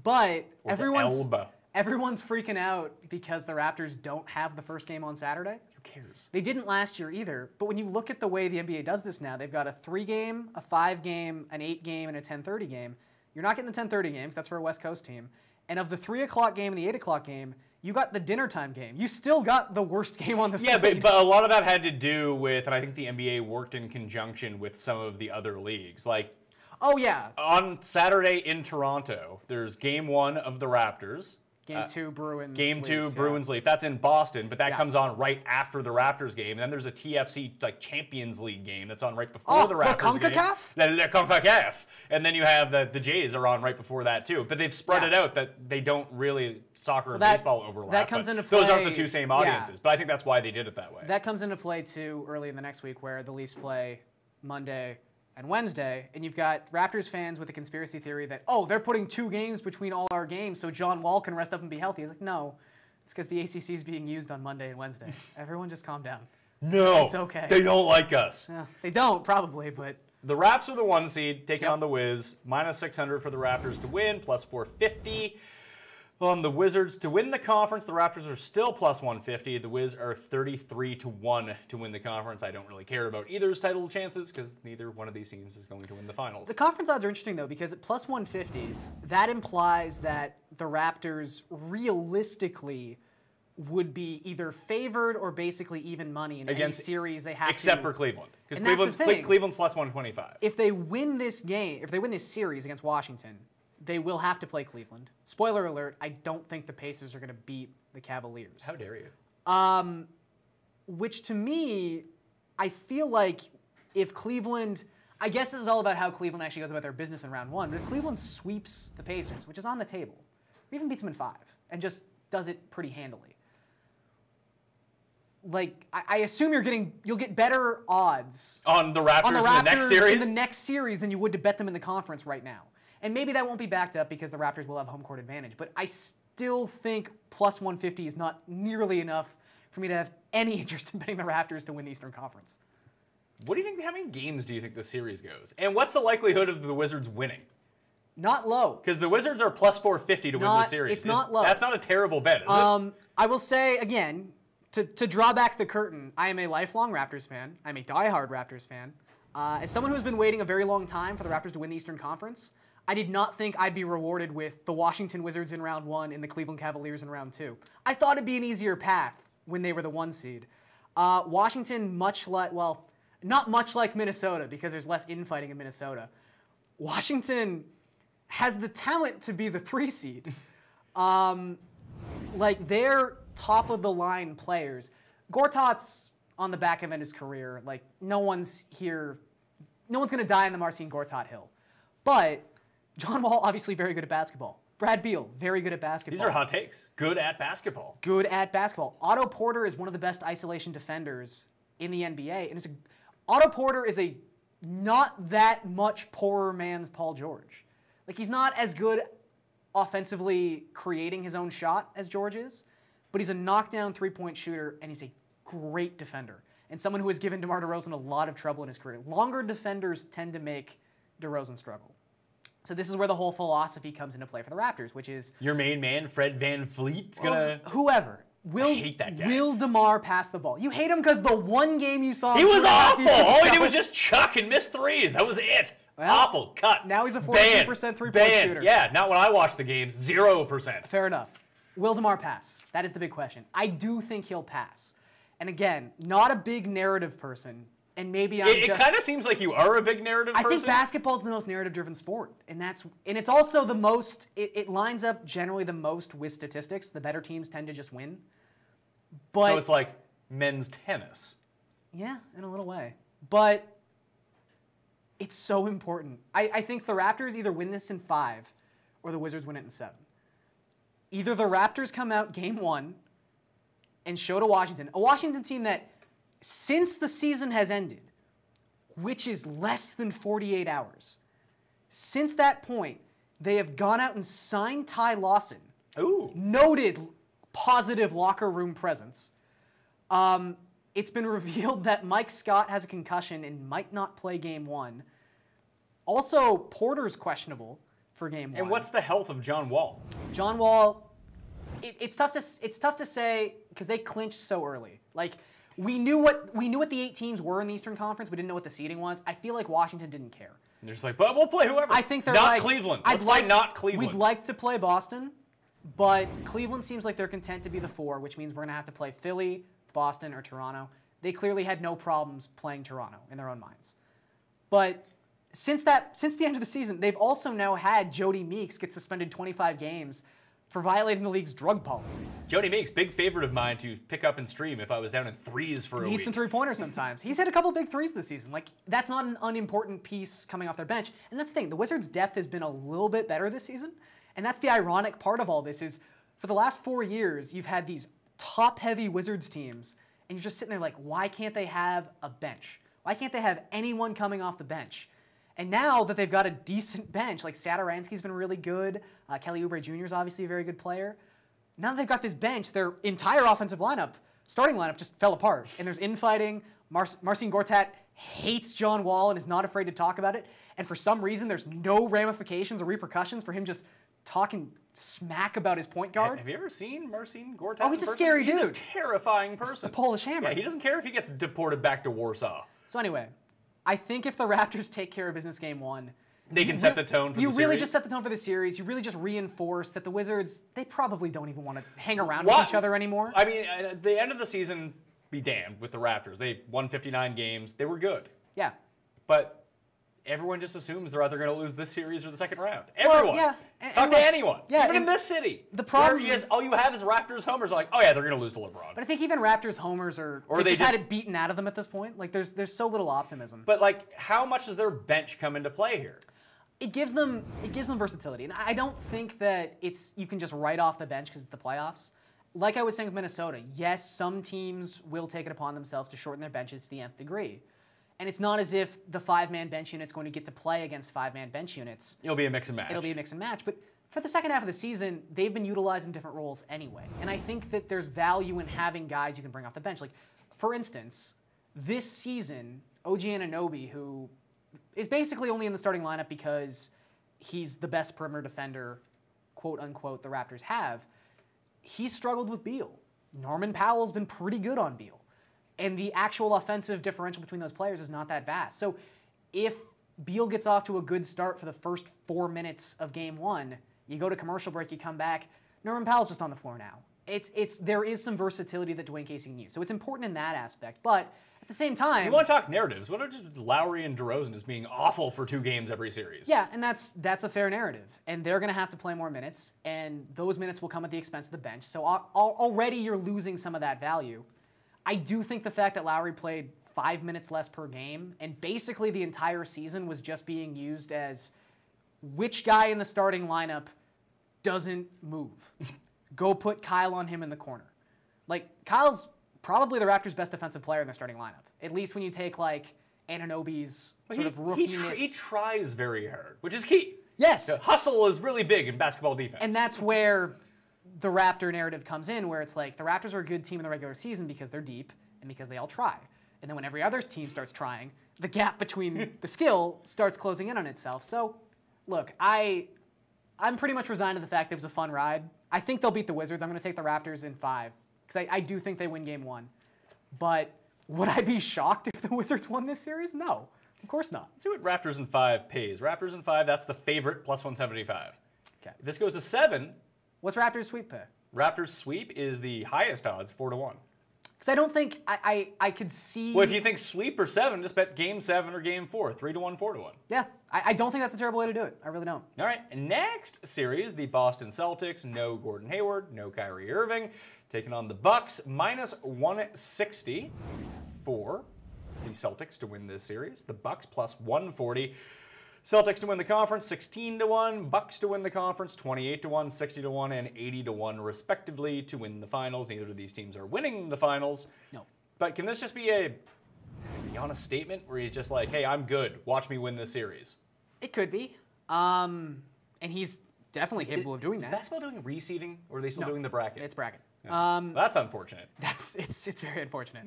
But everyone's freaking out because the Raptors don't have the first game on Saturday. Who cares? They didn't last year either. But when you look at the way the NBA does this now, they've got a 3-game, a 5-game, an 8-game, and a 10:30 game. You're not getting the 10:30 games. That's for a West Coast team. And of the 3 o'clock game and the 8 o'clock game, you got the dinner time game. You still got the worst game on the slate. Yeah, but a lot of that had to do with, and I think the NBA worked in conjunction with some of the other leagues. Like, oh yeah, on Saturday in Toronto, there's Game 1 of the Raptors. Game 2 Bruins. Game 2 Bruins Leaf. That's in Boston, but that comes on right after the Raptors game. And then there's a TFC like Champions League game that's on right before the Raptors game. The CONCACAF. And then you have the Jays are on right before that too. But they've spread it out that they don't really soccer and baseball overlap. That comes into play. Those aren't the 2 same audiences. But I think that's why they did it that way. That comes into play too early in the next week where the Leafs play Monday and Wednesday, and you've got Raptors fans with a conspiracy theory that, oh, they're putting 2 games between all our games so John Wall can rest up and be healthy. It's like, no, it's because the ACC is being used on Monday and Wednesday. Everyone just calm down. No, it's okay. They don't like us. Yeah, they don't, probably, but The Raps are the 1 seed, taking on the Wiz. Minus 600 for the Raptors to win, plus 450. On the Wizards to win the conference, the Raptors are still plus 150. The Wiz are 33-1 to win the conference. I don't really care about either's title chances because neither one of these teams is going to win the finals. The conference odds are interesting, though, because at plus 150, that implies that the Raptors realistically would be either favored or basically even money in any series they have except for Cleveland. Because Cleveland's plus 125. If they win this game, if they win this series against Washington, they will have to play Cleveland. Spoiler alert, I don't think the Pacers are going to beat the Cavaliers. How dare you? Which to me, I feel like if Cleveland, I guess this is all about how Cleveland actually goes about their business in round 1, but if Cleveland sweeps the Pacers, which is on the table, or even beats them in 5, and just does it pretty handily, like, I assume you'll get better odds on the Raptors in the next series than you would to bet them in the conference right now. And maybe that won't be backed up because the Raptors will have home court advantage. But I still think plus 150 is not nearly enough for me to have any interest in betting the Raptors to win the Eastern Conference. What do you think? How many games do you think this series goes? And what's the likelihood of the Wizards winning? Not low. Because the Wizards are plus 450 to win the series. It's not low. That's not a terrible bet, is it? I will say, again, to draw back the curtain, I am a lifelong Raptors fan. I'm a diehard Raptors fan. As someone who has been waiting a very long time for the Raptors to win the Eastern Conference, I did not think I'd be rewarded with the Washington Wizards in round 1 and the Cleveland Cavaliers in round 2. I thought it'd be an easier path when they were the 1 seed. Washington, not much like Minnesota because there's less infighting in Minnesota. Washington has the talent to be the 3 seed. Like, they're top-of-the-line players. Gortat's on the back end of his career. Like, no one's going to die on the Marcin Gortat hill. But John Wall, obviously very good at basketball. Brad Beal, very good at basketball. These are hot takes. Good at basketball. Good at basketball. Otto Porter is one of the best isolation defenders in the NBA. And Otto Porter is a not that much poorer man's Paul George. Like, he's not as good offensively creating his own shot as George is, but he's a knockdown three-point shooter, and he's a great defender, and someone who has given DeMar DeRozan a lot of trouble in his career. Longer defenders tend to make DeRozan struggle. So this is where the whole philosophy comes into play for the Raptors, which is... Your main man, Fred VanVleet's gonna... Whoever. I hate that guy. Will DeMar pass the ball? You hate him because the one game you saw... He was awful! All he did was just chuck and miss threes. That was it. Well, awful. Cut. Now he's a 42% three-point shooter. Yeah, not when I watched the games. 0%. Fair enough. Will DeMar pass? That is the big question. I do think he'll pass. And again, not a big narrative person, and maybe it kind of seems like you are a big narrative person. I think basketball is the most narrative-driven sport, and it's also the most. It lines up generally the most with statistics. The better teams tend to just win. But so it's like men's tennis. Yeah, in a little way. But it's so important. I think the Raptors either win this in 5, or the Wizards win it in 7. Either the Raptors come out game 1 and show to Washington, a Washington team that, since the season has ended, which is less than 48 hours, since that point, they have gone out and signed Ty Lawson. Ooh. Noted positive locker room presence. It's been revealed that Mike Scott has a concussion and might not play game 1. Also, Porter's questionable for game 1. And what's the health of John Wall? John Wall, it's tough to say because they clinched so early. Like, we knew what the 8 teams were in the Eastern Conference. We didn't know what the seeding was. I feel like Washington didn't care. And they're just like, but we'll play whoever. I think they're not like, Cleveland. Let's play not Cleveland. We'd like to play Boston, but Cleveland seems like they're content to be the 4, which means we're gonna have to play Philly, Boston, or Toronto. They clearly had no problems playing Toronto in their own minds. But since the end of the season, they've also now had Jody Meeks get suspended 25 games for violating the league's drug policy. Jody Meeks, big favorite of mine to pick up and stream if I was down in threes for a week. Needs some three-pointers sometimes. He's hit a couple big threes this season. Like, that's not an unimportant piece coming off their bench. And that's the thing. The Wizards' depth has been a little bit better this season. And that's the ironic part of all this is, for the last 4 years, you've had these top-heavy Wizards teams, and you're just sitting there like, why can't they have a bench? Why can't they have anyone coming off the bench? And now that they've got a decent bench, like Satoransky's been really good, Kelly Oubre Jr. is obviously a very good player. Now that they've got this bench, their entire offensive lineup, starting lineup, just fell apart. And there's infighting. Marcin Gortat hates John Wall and is not afraid to talk about it. And for some reason, there's no ramifications or repercussions for him just talking smack about his point guard. Have you ever seen Marcin Gortat? Oh, he's a scary dude. He's a terrifying person. It's the Polish Hammer. Yeah, he doesn't care if he gets deported back to Warsaw. So anyway, I think if the Raptors take care of business game 1, They can set the tone for the series. You really just set the tone for the series. You really just reinforce that the Wizards, they probably don't even want to hang around with each other anymore. I mean, at the end of the season, be damned with the Raptors. They won 59 games. They were good. Yeah. But everyone just assumes they're either going to lose this series or the second round. Everyone. Well, yeah. Talk to anyone. Yeah, even in this city. The problem is all you have is Raptors homers like, oh yeah, they're going to lose to LeBron. But I think even Raptors homers are they just had it beaten out of them at this point. Like there's so little optimism. But like, how much does their bench come into play here? It gives them versatility. And I don't think that you can just write off the bench because it's the playoffs. Like I was saying with Minnesota, yes, some teams will take it upon themselves to shorten their benches to the nth degree. And it's not as if the 5-man bench unit's going to get to play against 5-man bench units. It'll be a mix and match. It'll be a mix and match. But for the second half of the season, they've been utilized in different roles anyway. And I think that there's value in having guys you can bring off the bench. Like, for instance, this season, OG Anunoby, who is basically only in the starting lineup because he's the best perimeter defender, quote unquote, the Raptors have, he's struggled with Beal. Norman Powell's been pretty good on Beal. And the actual offensive differential between those players is not that vast. So if Beal gets off to a good start for the first 4 minutes of game 1, you go to commercial break, you come back, Norman Powell's just on the floor now. There is some versatility that Dwayne Casey can use. So it's important in that aspect. But at the same time, you want to talk narratives. What are just Lowry and DeRozan just being awful for 2 games every series? Yeah, and that's a fair narrative. And they're going to have to play more minutes, and those minutes will come at the expense of the bench. So already you're losing some of that value. I do think the fact that Lowry played 5 minutes less per game, and basically the entire season was just being used as which guy in the starting lineup doesn't move. Go put Kyle on him in the corner. Like, Kyle's probably the Raptors' best defensive player in their starting lineup. At least when you take, like, Anunoby's sort of rookiness. He tries very hard, which is key. Yes. The hustle is really big in basketball defense. And that's where the Raptor narrative comes in, where it's like the Raptors are a good team in the regular season because they're deep and because they all try. And then when every other team starts trying, the gap between the skill starts closing in on itself. So, look, I'm pretty much resigned to the fact that it was a fun ride. I think they'll beat the Wizards. I'm going to take the Raptors in 5 because I do think they win game 1. But would I be shocked if the Wizards won this series? No, of course not. Let's see what Raptors in 5 pays. Raptors in 5, that's the favorite, plus 175. Okay. If this goes to 7, what's Raptors sweep pay? Raptors sweep is the highest odds, 4-1. Because I don't think I could see. Well, if you think sweep or 7, just bet game 7 or game 4, 3-1, 4-1. Yeah, I don't think that's a terrible way to do it. I really don't. All right, next series, the Boston Celtics, no Gordon Hayward, no Kyrie Irving, taking on the Bucks, minus 160 for the Celtics to win this series. The Bucks plus 140. Celtics to win the conference, 16-1. Bucks to win the conference, 28-1, 60-1, and 80-1, respectively, to win the finals. Neither of these teams are winning the finals. No. But can this just be a honest statement where he's just like, hey, I'm good. Watch me win this series? It could be. And he's definitely capable of doing is that. Is basketball doing reseeding, or are they still doing the bracket? It's bracket. Yeah. That's unfortunate. It's very unfortunate.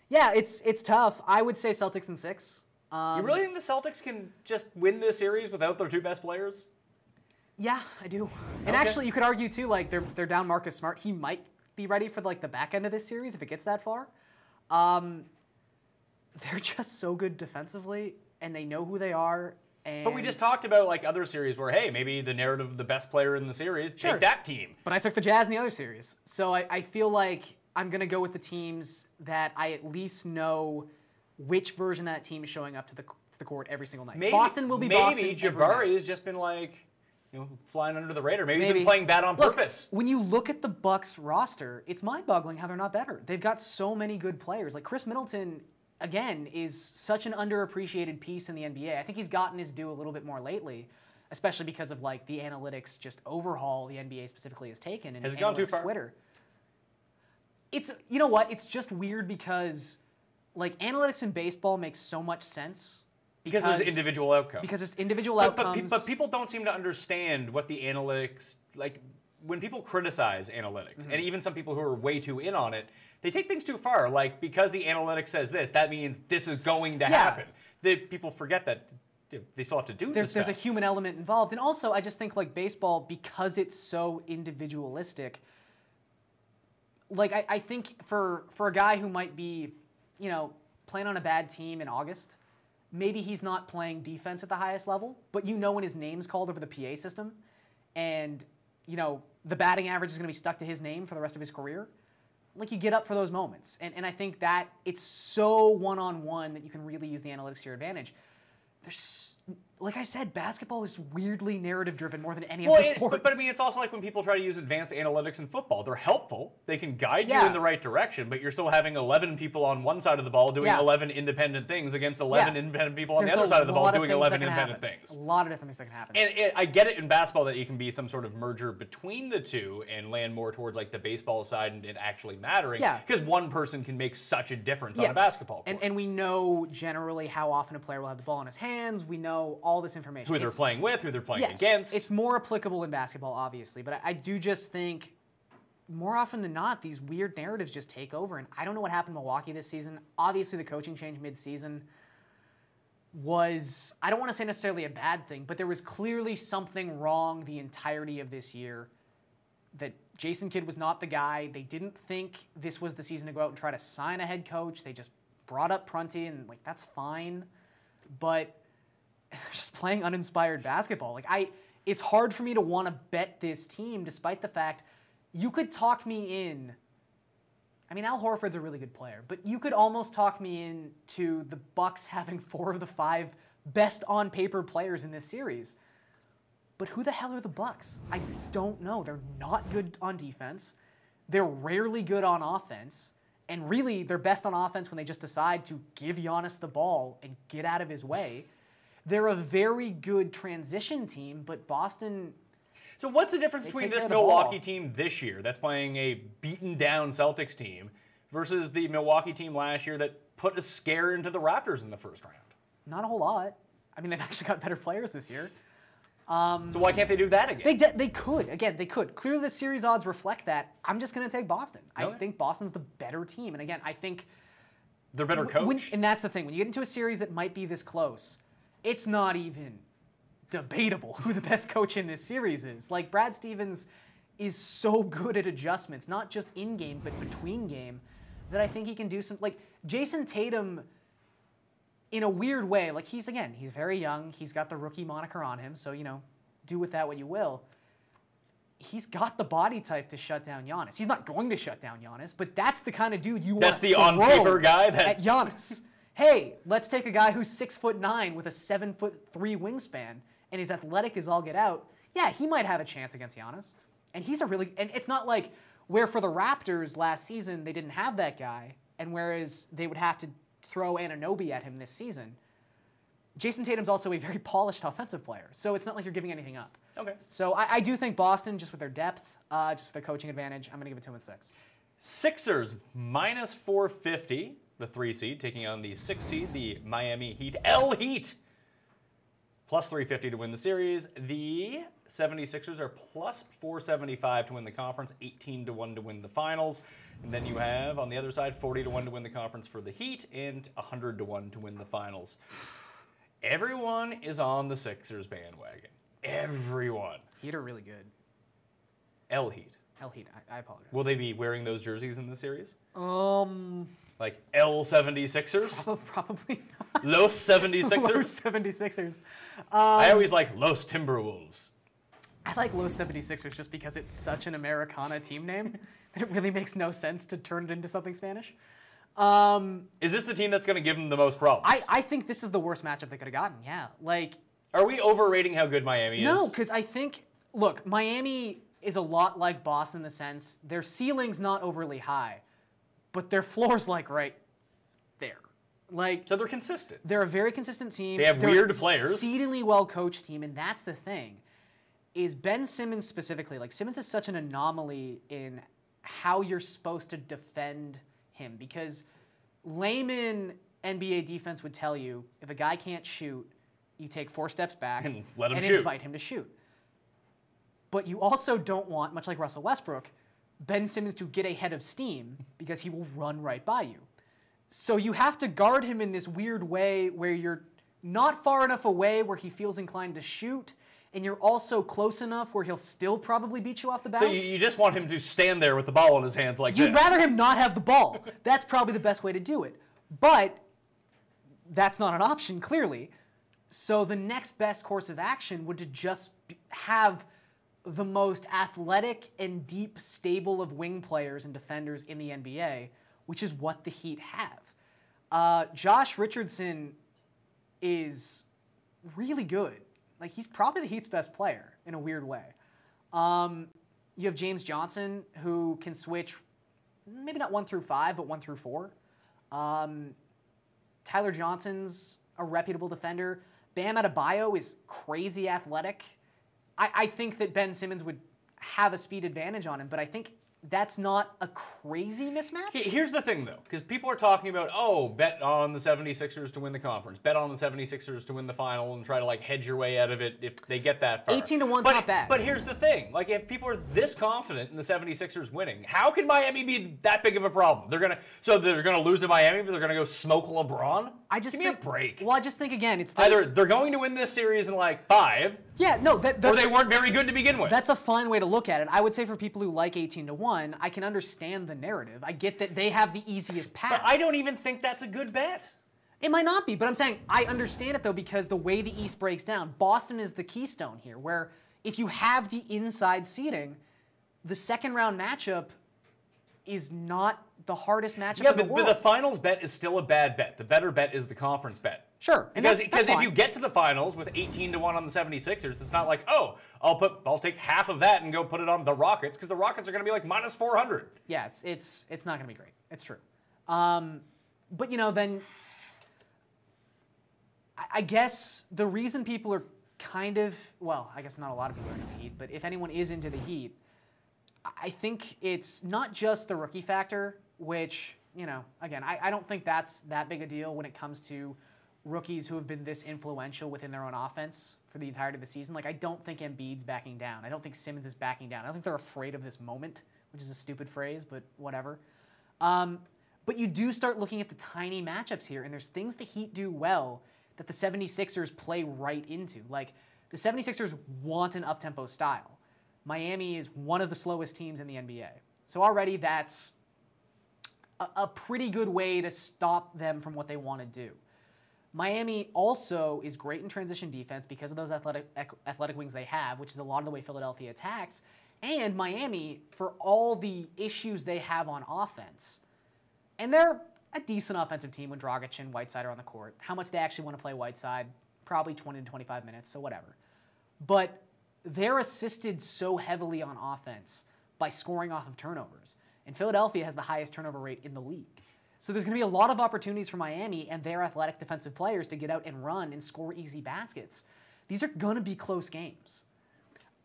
Yeah, it's tough. I would say Celtics in 6. You really think the Celtics can just win this series without their 2 best players? Yeah, I do. And actually, you could argue too, like they're down Marcus Smart. He might be ready for like the back end of this series if it gets that far. They're just so good defensively, and they know who they are. And but we just talked about like other series where, hey, maybe the narrative of the best player in the series, sure. take that team. But I took the Jazz in the other series, so I feel like I'm gonna go with the teams that I at least know which version of that team is showing up to the court every single night. Boston will be Boston. Maybe Jabari has just been like, flying under the radar. Maybe he's been playing bad on purpose. When you look at the Bucks roster, it's mind-boggling how they're not better. They've got so many good players. Like Chris Middleton, again, is such an underappreciated piece in the NBA. I think he's gotten his due a little bit more lately, especially because of like the analytics just overhaul the NBA specifically has taken. And has it gone too far? Twitter. You know what? It's just weird because like analytics in baseball makes so much sense because there's individual outcomes. Because it's individual outcomes. But people don't seem to understand what the analytics like. when people criticize analytics, and even some people who are way too in on it, they take things too far. Like, because the analytics says this, that means this is going to happen. People forget that they still have to do this. There's a human element involved. And also, I just think, like, baseball, because it's so individualistic, like, I think for a guy who might be, you know, playing on a bad team in August, maybe he's not playing defense at the highest level, but you know when his name's called over the PA system, and, you know, the batting average is going to be stuck to his name for the rest of his career, like, you get up for those moments. And I think that it's so one-on-one that you can really use the analytics to your advantage. There's, like I said, basketball is weirdly narrative-driven more than any other sport. But I mean, it's also like when people try to use advanced analytics in football. They're helpful. They can guide you in the right direction, but you're still having 11 people on one side of the ball doing 11 independent things against 11 independent people on the other side of the ball doing 11 independent things. A lot of different things that can happen. And I get it in basketball that you can be some sort of merger between the two and land more towards like the baseball side and it actually mattering. Because one person can make such a difference on a basketball court. And we know generally how often a player will have the ball in his hands. We know all this information. Who they're playing with, who they're playing against. It's more applicable in basketball, obviously, but I do just think more often than not, these weird narratives just take over, and I don't know what happened in Milwaukee this season. Obviously, the coaching change mid-season was, I don't want to say necessarily a bad thing, but there was clearly something wrong the entirety of this year, that Jason Kidd was not the guy. They didn't think this was the season to go out and try to sign a head coach. They just brought up Prunty, and, like, that's fine, but just playing uninspired basketball. Like, it's hard for me to want to bet this team, despite the fact you could talk me in. I mean, Al Horford's a really good player, but you could almost talk me in to the Bucks having 4 of the 5 best on paper players in this series. But who the hell are the Bucks? I don't know. They're not good on defense. They're rarely good on offense. And really, they're best on offense when they just decide to give Giannis the ball and get out of his way. They're a very good transition team, but Boston... So what's the difference between this Milwaukee team this year that's playing a beaten-down Celtics team versus the Milwaukee team last year that put a scare into the Raptors in the first round? Not a whole lot. I mean, they've actually got better players this year. So why can't they do that again? They could. Again, they could. Clearly, the series odds reflect that. I'm just going to take Boston. I think Boston's the better team. And again, I think... They're better coach. And that's the thing. When you get into a series that might be this close, it's not even debatable who the best coach in this series is. Like, Brad Stevens is so good at adjustments, not just in-game, but between game, that I think he can do some... Like, Jason Tatum, in a weird way, like, he's very young. He's got the rookie moniker on him, so, you know, do with that what you will. He's got the body type to shut down Giannis. He's not going to shut down Giannis, but that's the kind of dude you want to throw on-paper guy at Giannis. Hey, let's take a guy who's 6'9" with a 7'3" wingspan, and his athletic is all get out. Yeah, he might have a chance against Giannis. And he's and it's not like where for the Raptors last season they didn't have that guy, and whereas they would have to throw Anunoby at him this season. Jason Tatum's also a very polished offensive player, so it's not like you're giving anything up. Okay. So I do think Boston, just with their depth, just with their coaching advantage, I'm going to give it to them at 6. Sixers minus 450. The 3 seed, taking on the 6 seed, the Miami Heat. Heat! Plus 350 to win the series. The 76ers are plus 475 to win the conference, 18 to 1 to win the finals. And then you have, on the other side, 40 to 1 to win the conference for the Heat and 100 to 1 to win the finals. Everyone is on the Sixers bandwagon. Everyone. Heat are really good. Heat. Heat, I apologize. Will they be wearing those jerseys in the series? Like L76ers? Probably not. Los 76ers? Los 76ers. I always like Los Timberwolves. I like Los 76ers just because it's such an Americana team name that it really makes no sense to turn it into something Spanish. Is this the team that's going to give them the most problems? I think this is the worst matchup they could have gotten, yeah. Like, are we overrating how good Miami is? No, because I think, look, Miami is a lot like Boston in the sense their ceiling's not overly high, but their floor's like right there. Like, so they're consistent. They're a very consistent team. They have weird players. Exceedingly well-coached team, and that's the thing. Is Ben Simmons specifically, like, Simmons is such an anomaly in how you're supposed to defend him, because layman NBA defense would tell you if a guy can't shoot, you take 4 steps back and let him and shoot. invite him to shoot. But you also don't want, much like Russell Westbrook, Ben Simmons to get ahead of steam because he will run right by you. So you have to guard him in this weird way where you're not far enough away where he feels inclined to shoot, and you're also close enough where he'll still probably beat you off the bounce. So you just want him to stand there with the ball in his hands like You'd this. rather him not have the ball. That's probably the best way to do it. But that's not an option, clearly. So the next best course of action would to just have the most athletic and deep stable of wing players and defenders in the NBA, which is what the Heat have. Josh Richardson is really good. Like, he's probably the Heat's best player in a weird way. You have James Johnson, who can switch maybe not 1 through 5, but 1 through 4. Tyler Johnson's a reputable defender. Bam Adebayo is crazy athletic. I think that Ben Simmons would have a speed advantage on him, but I think that's not a crazy mismatch. Here's the thing, though, because people are talking about, oh, bet on the 76ers to win the conference, bet on the 76ers to win the final, and try to, like, hedge your way out of it if they get that far. 18-1's not bad. But here's the thing. Like, if people are this confident in the 76ers winning, how can Miami be that big of a problem? They're going to lose to Miami, but they're going to go smoke LeBron? Give me a break. Well, I just think, again, it's either they're going to win this series in, like, 5, yeah, no, or they weren't very good to begin with. That's a fine way to look at it. I would say for people who like 18-1, I can understand the narrative. I get that they have the easiest path. But I don't even think that's a good bet. It might not be, but I'm saying I understand it, though, because the way the East breaks down, Boston is the keystone here, where if you have the inside seeding, the second-round matchup is not the hardest matchup in the world. But the finals bet is still a bad bet. The better bet is the conference bet. Sure. Because if you get to the finals with 18-1 on the 76ers, it's not like, oh, I'll take half of that and go put it on the Rockets, because the Rockets are going to be like minus 400. Yeah, it's not going to be great. It's true. But, you know, then I guess the reason people are kind of, well, I guess not a lot of people are into the Heat, but if anyone is into the Heat, I think it's not just the rookie factor, which, you know, again, I don't think that's that big a deal when it comes to rookies who have been this influential within their own offense for the entirety of the season. Like, I don't think Embiid's backing down. I don't think Simmons is backing down. I don't think they're afraid of this moment, which is a stupid phrase, but whatever. But you do start looking at the tiny matchups here, and there's things the Heat do well that the 76ers play right into. Like, the 76ers want an up-tempo style. Miami is one of the slowest teams in the NBA. So already that's a pretty good way to stop them from what they want to do. Miami also is great in transition defense because of those athletic wings they have, which is a lot of the way Philadelphia attacks. And Miami, for all the issues they have on offense, and they're a decent offensive team when Dragic and Whiteside are on the court. How much they actually want to play Whiteside? Probably 20 to 25 minutes, so whatever. But they're assisted so heavily on offense by scoring off of turnovers. And Philadelphia has the highest turnover rate in the league. So there's going to be a lot of opportunities for Miami and their athletic defensive players to get out and run and score easy baskets. These are going to be close games.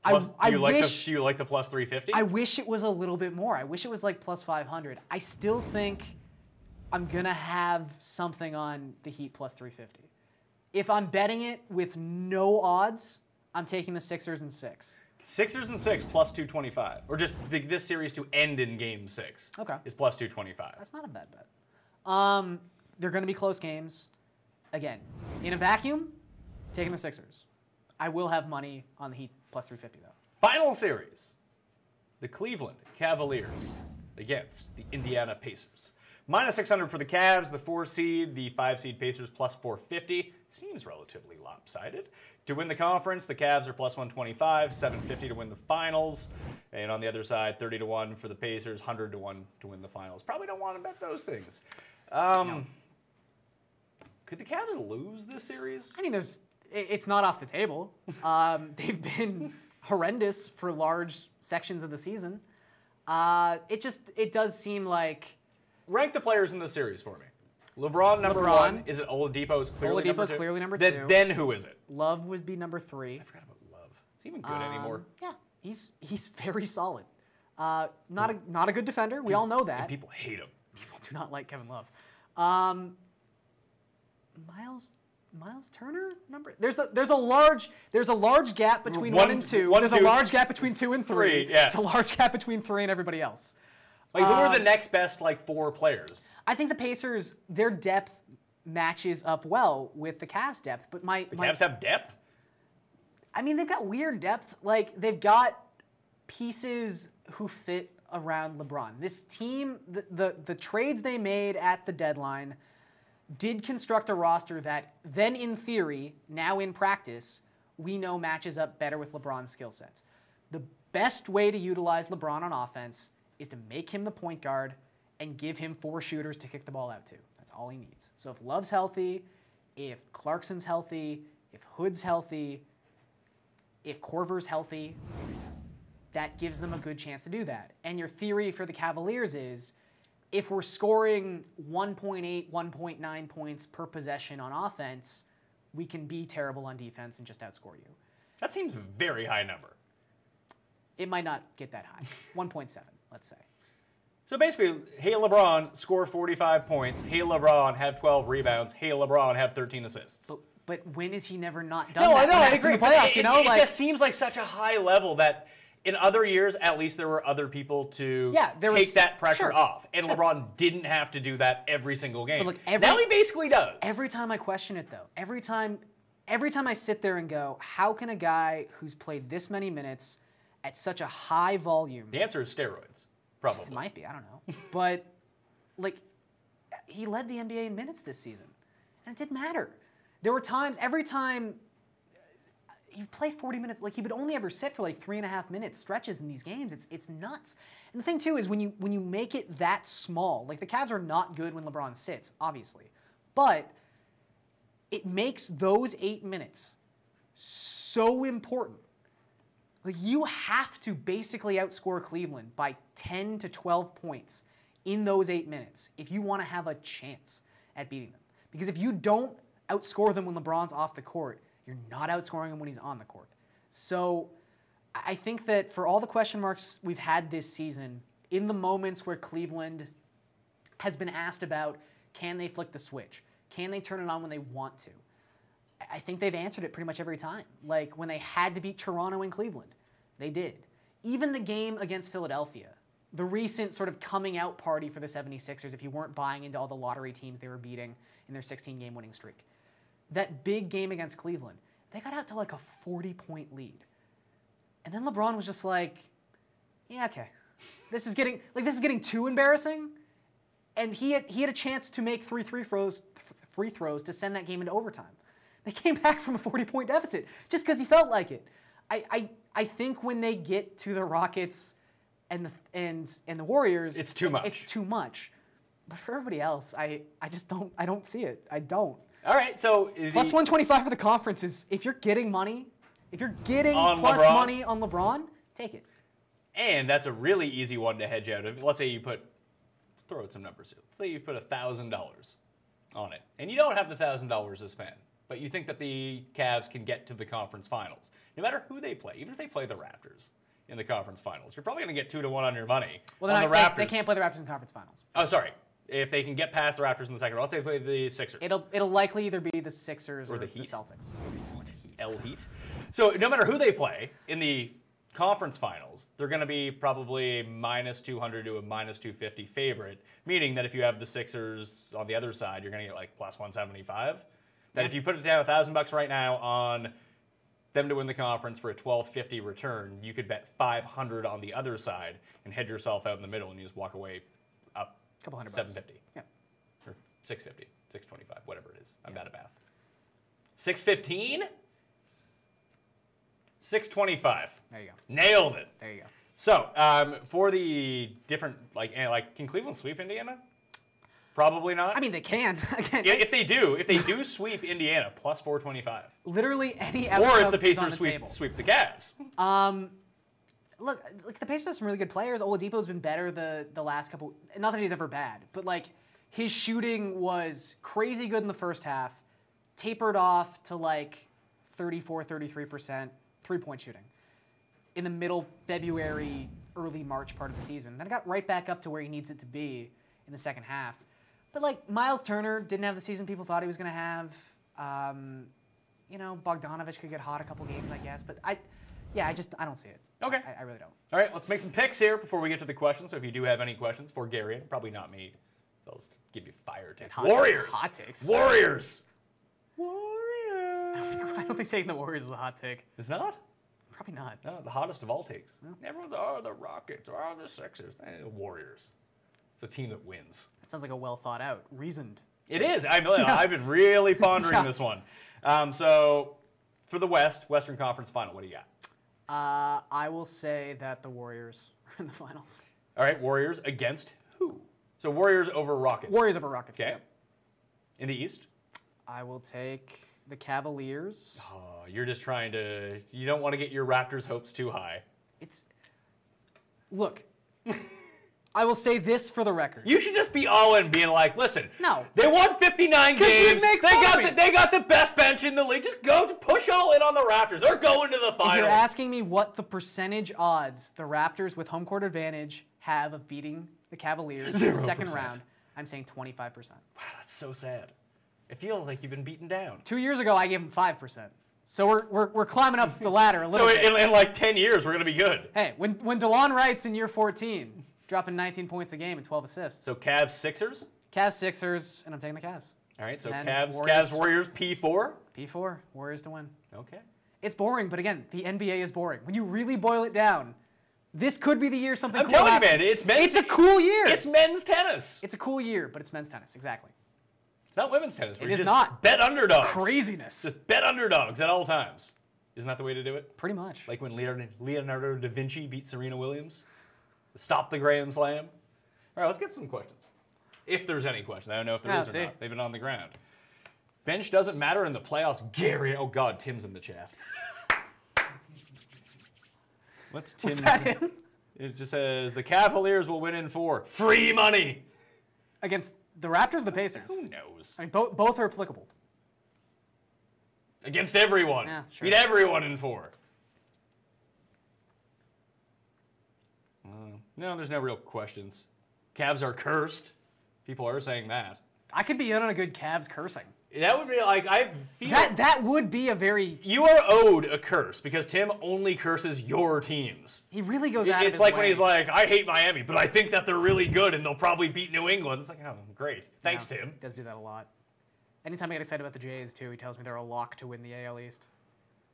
Do you like the plus 350? I wish it was a little bit more. I wish it was like plus 500. I still think I'm going to have something on the Heat plus 350. If I'm betting it with no odds, I'm taking the Sixers and 6. Sixers and 6 plus 225. Or just this series to end in game 6 is plus 225. That's not a bad bet. They're going to be close games. Again, in a vacuum, taking the Sixers. I will have money on the Heat plus 350, though. Final series. The Cleveland Cavaliers against the Indiana Pacers. Minus 600 for the Cavs, the 4 seed, the 5 seed Pacers plus 450. Seems relatively lopsided. To win the conference, the Cavs are plus 125, 750 to win the finals. And on the other side, 30 to 1 for the Pacers, 100 to 1 to win the finals. Probably don't want to bet those things. No. Could the Cavs lose this series? I mean, it's not off the table. They've been horrendous for large sections of the season. It does seem like... Rank the players in the series for me. LeBron, number 1. Is it Oladipo's clearly number 2? Oladipo's clearly number 2. Then who is it? Love would be number 3. I forgot about Love. Is he even good anymore? Yeah, he's very solid. Not a good defender. We all know that. And people hate him. People do not like Kevin Love. Miles Miles Turner number? There's a large gap between 1 and 2. There's a large gap between 2 and 3. Yeah. There's a large gap between 3 and everybody else. Like, who are the next best, like, 4 players? I think the Pacers, their depth matches up well with the Cavs' depth. But The Cavs have depth? I mean, they've got weird depth. Like, they've got pieces who fit around LeBron. This team, the trades they made at the deadline did construct a roster that then in theory, now in practice, we know matches up better with LeBron's skill sets. The best way to utilize LeBron on offense is to make him the point guard and give him 4 shooters to kick the ball out to. That's all he needs. So if Love's healthy, if Clarkson's healthy, if Hood's healthy, if Korver's healthy, that gives them a good chance to do that. And your theory for the Cavaliers is, if we're scoring 1.8, 1.9 points per possession on offense, we can be terrible on defense and just outscore you. That seems a very high number. It might not get that high. 1.7, let's say. So basically, hey LeBron, score 45 points. Hey LeBron, have 12 rebounds. Hey LeBron, have 13 assists. But when has he never not done No, that? I know, I In agree. the playoffs, It just seems like such a high level that in other years, at least there were other people to take that pressure off. And LeBron didn't have to do that every single game. But look, now he basically does. Every time I question it, though, every time I sit there and go, how can a guy who's played this many minutes at such a high volume... The answer is steroids, probably. It might be, I don't know. But, like, he led the NBA in minutes this season. And it didn't matter. There were times, every time you play 40 minutes, like he would only ever sit for like 3.5 minute stretches in these games. It's nuts. And the thing too is when you make it that small, like the Cavs are not good when LeBron sits, obviously. But it makes those 8 minutes so important. Like you have to basically outscore Cleveland by 10 to 12 points in those 8 minutes if you want to have a chance at beating them. Because if you don't outscore them when LeBron's off the court, you're not outscoring him when he's on the court. So I think that for all the question marks we've had this season, in the moments where Cleveland has been asked about, can they flick the switch? Can they turn it on when they want to? I think they've answered it pretty much every time. Like when they had to beat Toronto and Cleveland, they did. Even the game against Philadelphia, the recent sort of coming out party for the 76ers, if you weren't buying into all the lottery teams they were beating in their 16-game winning streak. That big game against Cleveland, they got out to like a 40-point lead. And then LeBron was just like, yeah, okay. This is getting too embarrassing. And he had a chance to make free throws to send that game into overtime. They came back from a 40-point deficit just because he felt like it. I think when they get to the Rockets and the Warriors, it's too much. It's too much. But for everybody else, I don't see it. I don't. All right, so plus 125 for the conference is if you're getting money, if you're getting plus LeBron, money on LeBron, take it. And that's a really easy one to hedge out of. Let's say you throw out some numbers here. Let's say you put $1,000 on it, and you don't have the $1,000 to spend, but you think that the Cavs can get to the conference finals, no matter who they play, even if they play the Raptors in the conference finals, you're probably going to get 2-1 on your money. Well, on the Raptors. They can't play the Raptors in the conference finals. Oh, sorry. If they can get past the Raptors in the second round, let's say they play the Sixers. It'll likely either be the Sixers or the Celtics. Heat. So no matter who they play in the conference finals, they're going to be probably -200 to a -250 favorite, meaning that if you have the Sixers on the other side, you're going to get like plus 175. That if you put it down $1,000 right now on them to win the conference for a $1,250 return, you could bet $500 on the other side and head yourself out in the middle, and you just walk away up couple $100. $750. Yeah. Or $650, $625, whatever it is. I'm bad at math. $615? $625. There you go. Nailed it. There you go. So, for the different, can Cleveland sweep Indiana? Probably not. I mean, they can. Again, if they do sweep Indiana, plus 425. Literally any outcome or if the is on Pacers the table. sweep the Cavs. Look, the Pacers have some really good players. Oladipo's been better the last couple. Not that he's ever bad, but like his shooting was crazy good in the first half, tapered off to like 33% three-point shooting in the middle February, early March part of the season. Then it got right back up to where he needs it to be in the second half. But like Miles Turner didn't have the season people thought he was going to have. You know, Bogdanovich could get hot a couple games, I guess, but I don't see it. Okay. I really don't. All right, let's make some picks here before we get to the questions. So if you do have any questions for Garion, probably not me. So I'll just give you fire takes. Warriors. Hot takes. Warriors. I don't think taking the Warriors is a hot take. It's not? Probably not. No, the hottest of all takes. Everyone's, the Rockets, the Sixers. Warriors. It's a team that wins. That sounds like a well thought out, reasoned. It is. I've been really pondering this one. So for the Western Conference Final, what do you got? I will say that the Warriors are in the finals. All right, Warriors against who? So Warriors over Rockets. Warriors over Rockets. Okay. Yeah. In the East? I will take the Cavaliers. Oh, you're just trying to. You don't want to get your Raptors' hopes too high. Look. I will say this for the record. You should just be all in, being like, listen. No. They won 59 games. They got the best bench in the league. Just go to push all in on the Raptors. They're going to the finals. If you're asking me what the percentage odds the Raptors with home court advantage have of beating the Cavaliers in the second round, I'm saying 25%. Wow, that's so sad. It feels like you've been beaten down. 2 years ago, I gave them 5%. So we're climbing up the ladder a little bit. So in like 10 years, we're going to be good. Hey, when DeLon Wright's in year 14, dropping 19 points a game and 12 assists. So Cavs, Sixers? Cavs, Sixers, and I'm taking the Cavs. All right, so And Cavs, Warriors, P4? P4, Warriors to win. Okay. It's boring, but again, the NBA is boring. When you really boil it down, this could be the year something I'm cool telling happens. you, man, It's a cool year. It's men's tennis. It's a cool year, but it's men's tennis, exactly. It's not women's tennis. It is not. Bet underdogs. Craziness. Just bet underdogs at all times. Isn't that the way to do it? Pretty much. Like when Leonardo da Vinci beat Serena Williams? Stop the Grand Slam? All right, let's get some questions. If there's any questions. I don't know if there is or not. They've been on the ground. Bench doesn't matter in the playoffs. Gary, oh God, Tim's in the chat. What's Tim? Was that him? It just says, the Cavaliers will win in 4. Free money! Against the Raptors or the Pacers? Who knows? I mean, both are applicable. Against everyone. Yeah, sure. Beat everyone in 4. No, there's no real questions. Cavs are cursed. People are saying that. I could be in on a good Cavs cursing. That would be like, I feel... That would be a very... You are owed a curse because Tim only curses your teams. He really goes out of his It's like way. when he's like, I hate Miami, but I think that they're really good and they'll probably beat New England. It's like, oh, great. Thanks, Tim. He does do that a lot. Anytime I get excited about the Jays, too, he tells me they're a lock to win the AL East.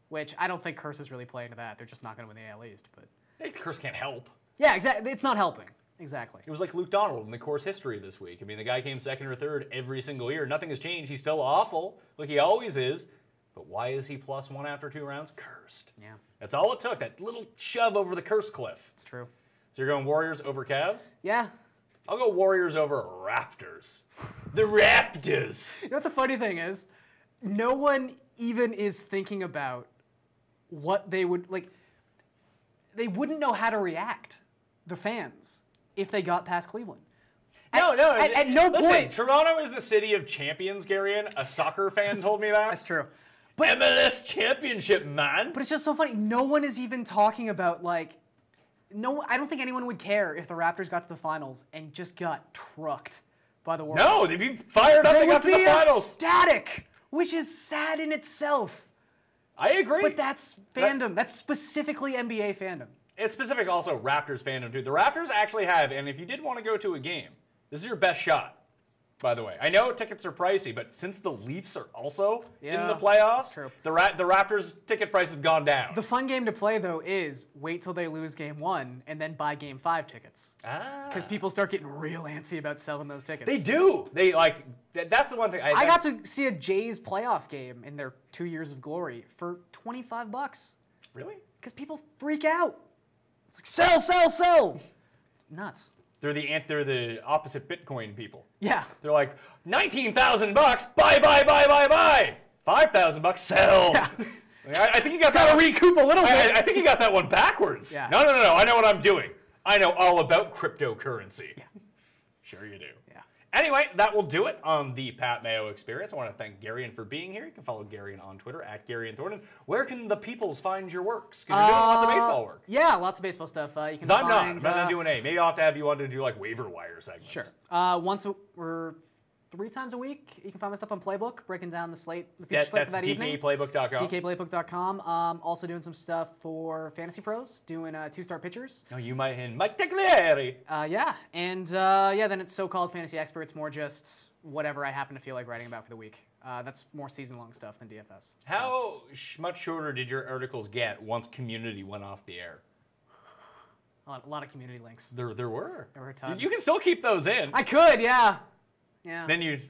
Which I don't think curses really play into that. They're just not going to win the AL East. But The curse can't help. yeah, exactly. It's not helping. Exactly. It was like Luke Donald in the course history this week. I mean, the guy came second or third every single year. Nothing has changed. He's still awful, like he always is. But why is he +1 after 2 rounds? Cursed. Yeah. That's all it took, that little shove over the curse cliff. It's true. So you're going Warriors over Cavs? Yeah. I'll go Warriors over Raptors. The Raptors! You know what the funny thing is? No one even is thinking about what they would, like, they wouldn't know how to react, the fans, if they got past Cleveland. No. At no point. Toronto is the city of champions, Garion. A soccer fan told me that. That's true. MLS championship, man. But it's just so funny. No one is even talking about, like, I don't think anyone would care if the Raptors got to the finals and just got trucked by the Warriors. No, they'd be fired up. They got to the finals. Ecstatic, which is sad in itself. I agree. But that's fandom. That's specifically NBA fandom. It's specific also Raptors fandom, too. The Raptors actually have, and if you did want to go to a game, this is your best shot, by the way. I know tickets are pricey, but since the Leafs are also in the playoffs, that's true. the Raptors ticket prices have gone down. The fun game to play, though, is wait till they lose game 1 and then buy game 5 tickets. Because people start getting real antsy about selling those tickets. They do. They, like, that's the one thing. I got to see a Jays playoff game in their 2 years of glory for $25. Really? Because people freak out. It's like, sell, sell, sell. Nuts. They're the opposite Bitcoin people. Yeah. They're like, $19,000, buy, buy, buy, buy, buy. $5,000, sell. Yeah. I think you got Gotta that. recoup a little bit. I think you got that one backwards. Yeah. No. I know what I'm doing. I know all about cryptocurrency. Yeah. Sure you do. Yeah. Anyway, that will do it on the Pat Mayo Experience. I want to thank Garion for being here. You can follow Garion on Twitter at Garion Thorne. Where can the peoples find your works? Because you're doing lots of baseball work. Yeah, lots of baseball stuff. You can I'm not doing A. Maybe I'll have to have you on to do like waiver wire segments. Sure. Once we're 3 times a week. You can find my stuff on Playbook, breaking down the feature slate for that evening. DKPlaybook.com. DKPlaybook.com. Also doing some stuff for Fantasy Pros, doing 2-star pitchers. Oh, you might hit Mike Taglieri. Yeah, and then it's so-called Fantasy Experts, more just whatever I happen to feel like writing about for the week. That's more season-long stuff than DFS. How much shorter did your articles get once Community went off the air? A lot of community links. There were. There were a ton. You can still keep those in. I could, yeah. Yeah. Then you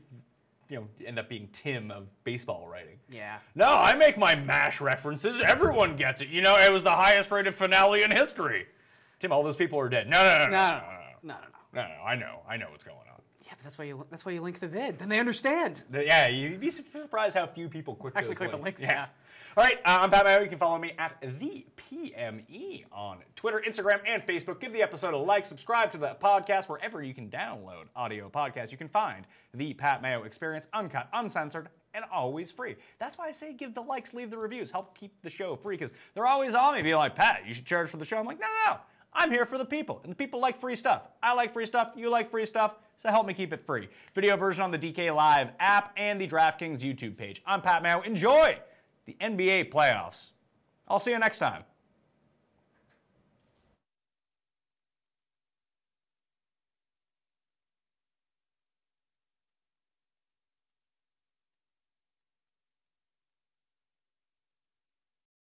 end up being Tim of baseball writing. Yeah. No, I make my MASH references. Everyone gets it. It was the highest-rated finale in history. Tim, all those people are dead. No. I know what's going on. Yeah, but that's why you link the vid. Then they understand. Yeah, you'd be surprised how few people click Actually click the links. Yeah. All right, I'm Pat Mayo. You can follow me at the PME on Twitter, Instagram, and Facebook. Give the episode a like. Subscribe to the podcast wherever you can download audio podcasts. You can find the Pat Mayo Experience, uncut, uncensored, and always free. That's why I say give the likes, leave the reviews, help keep the show free, because they're always on me being like, Pat, you should charge for the show. I'm like, no. I'm here for the people, and the people like free stuff. I like free stuff. You like free stuff. So help me keep it free. Video version on the DK Live app and the DraftKings YouTube page. I'm Pat Mayo. Enjoy the NBA playoffs. I'll see you next time.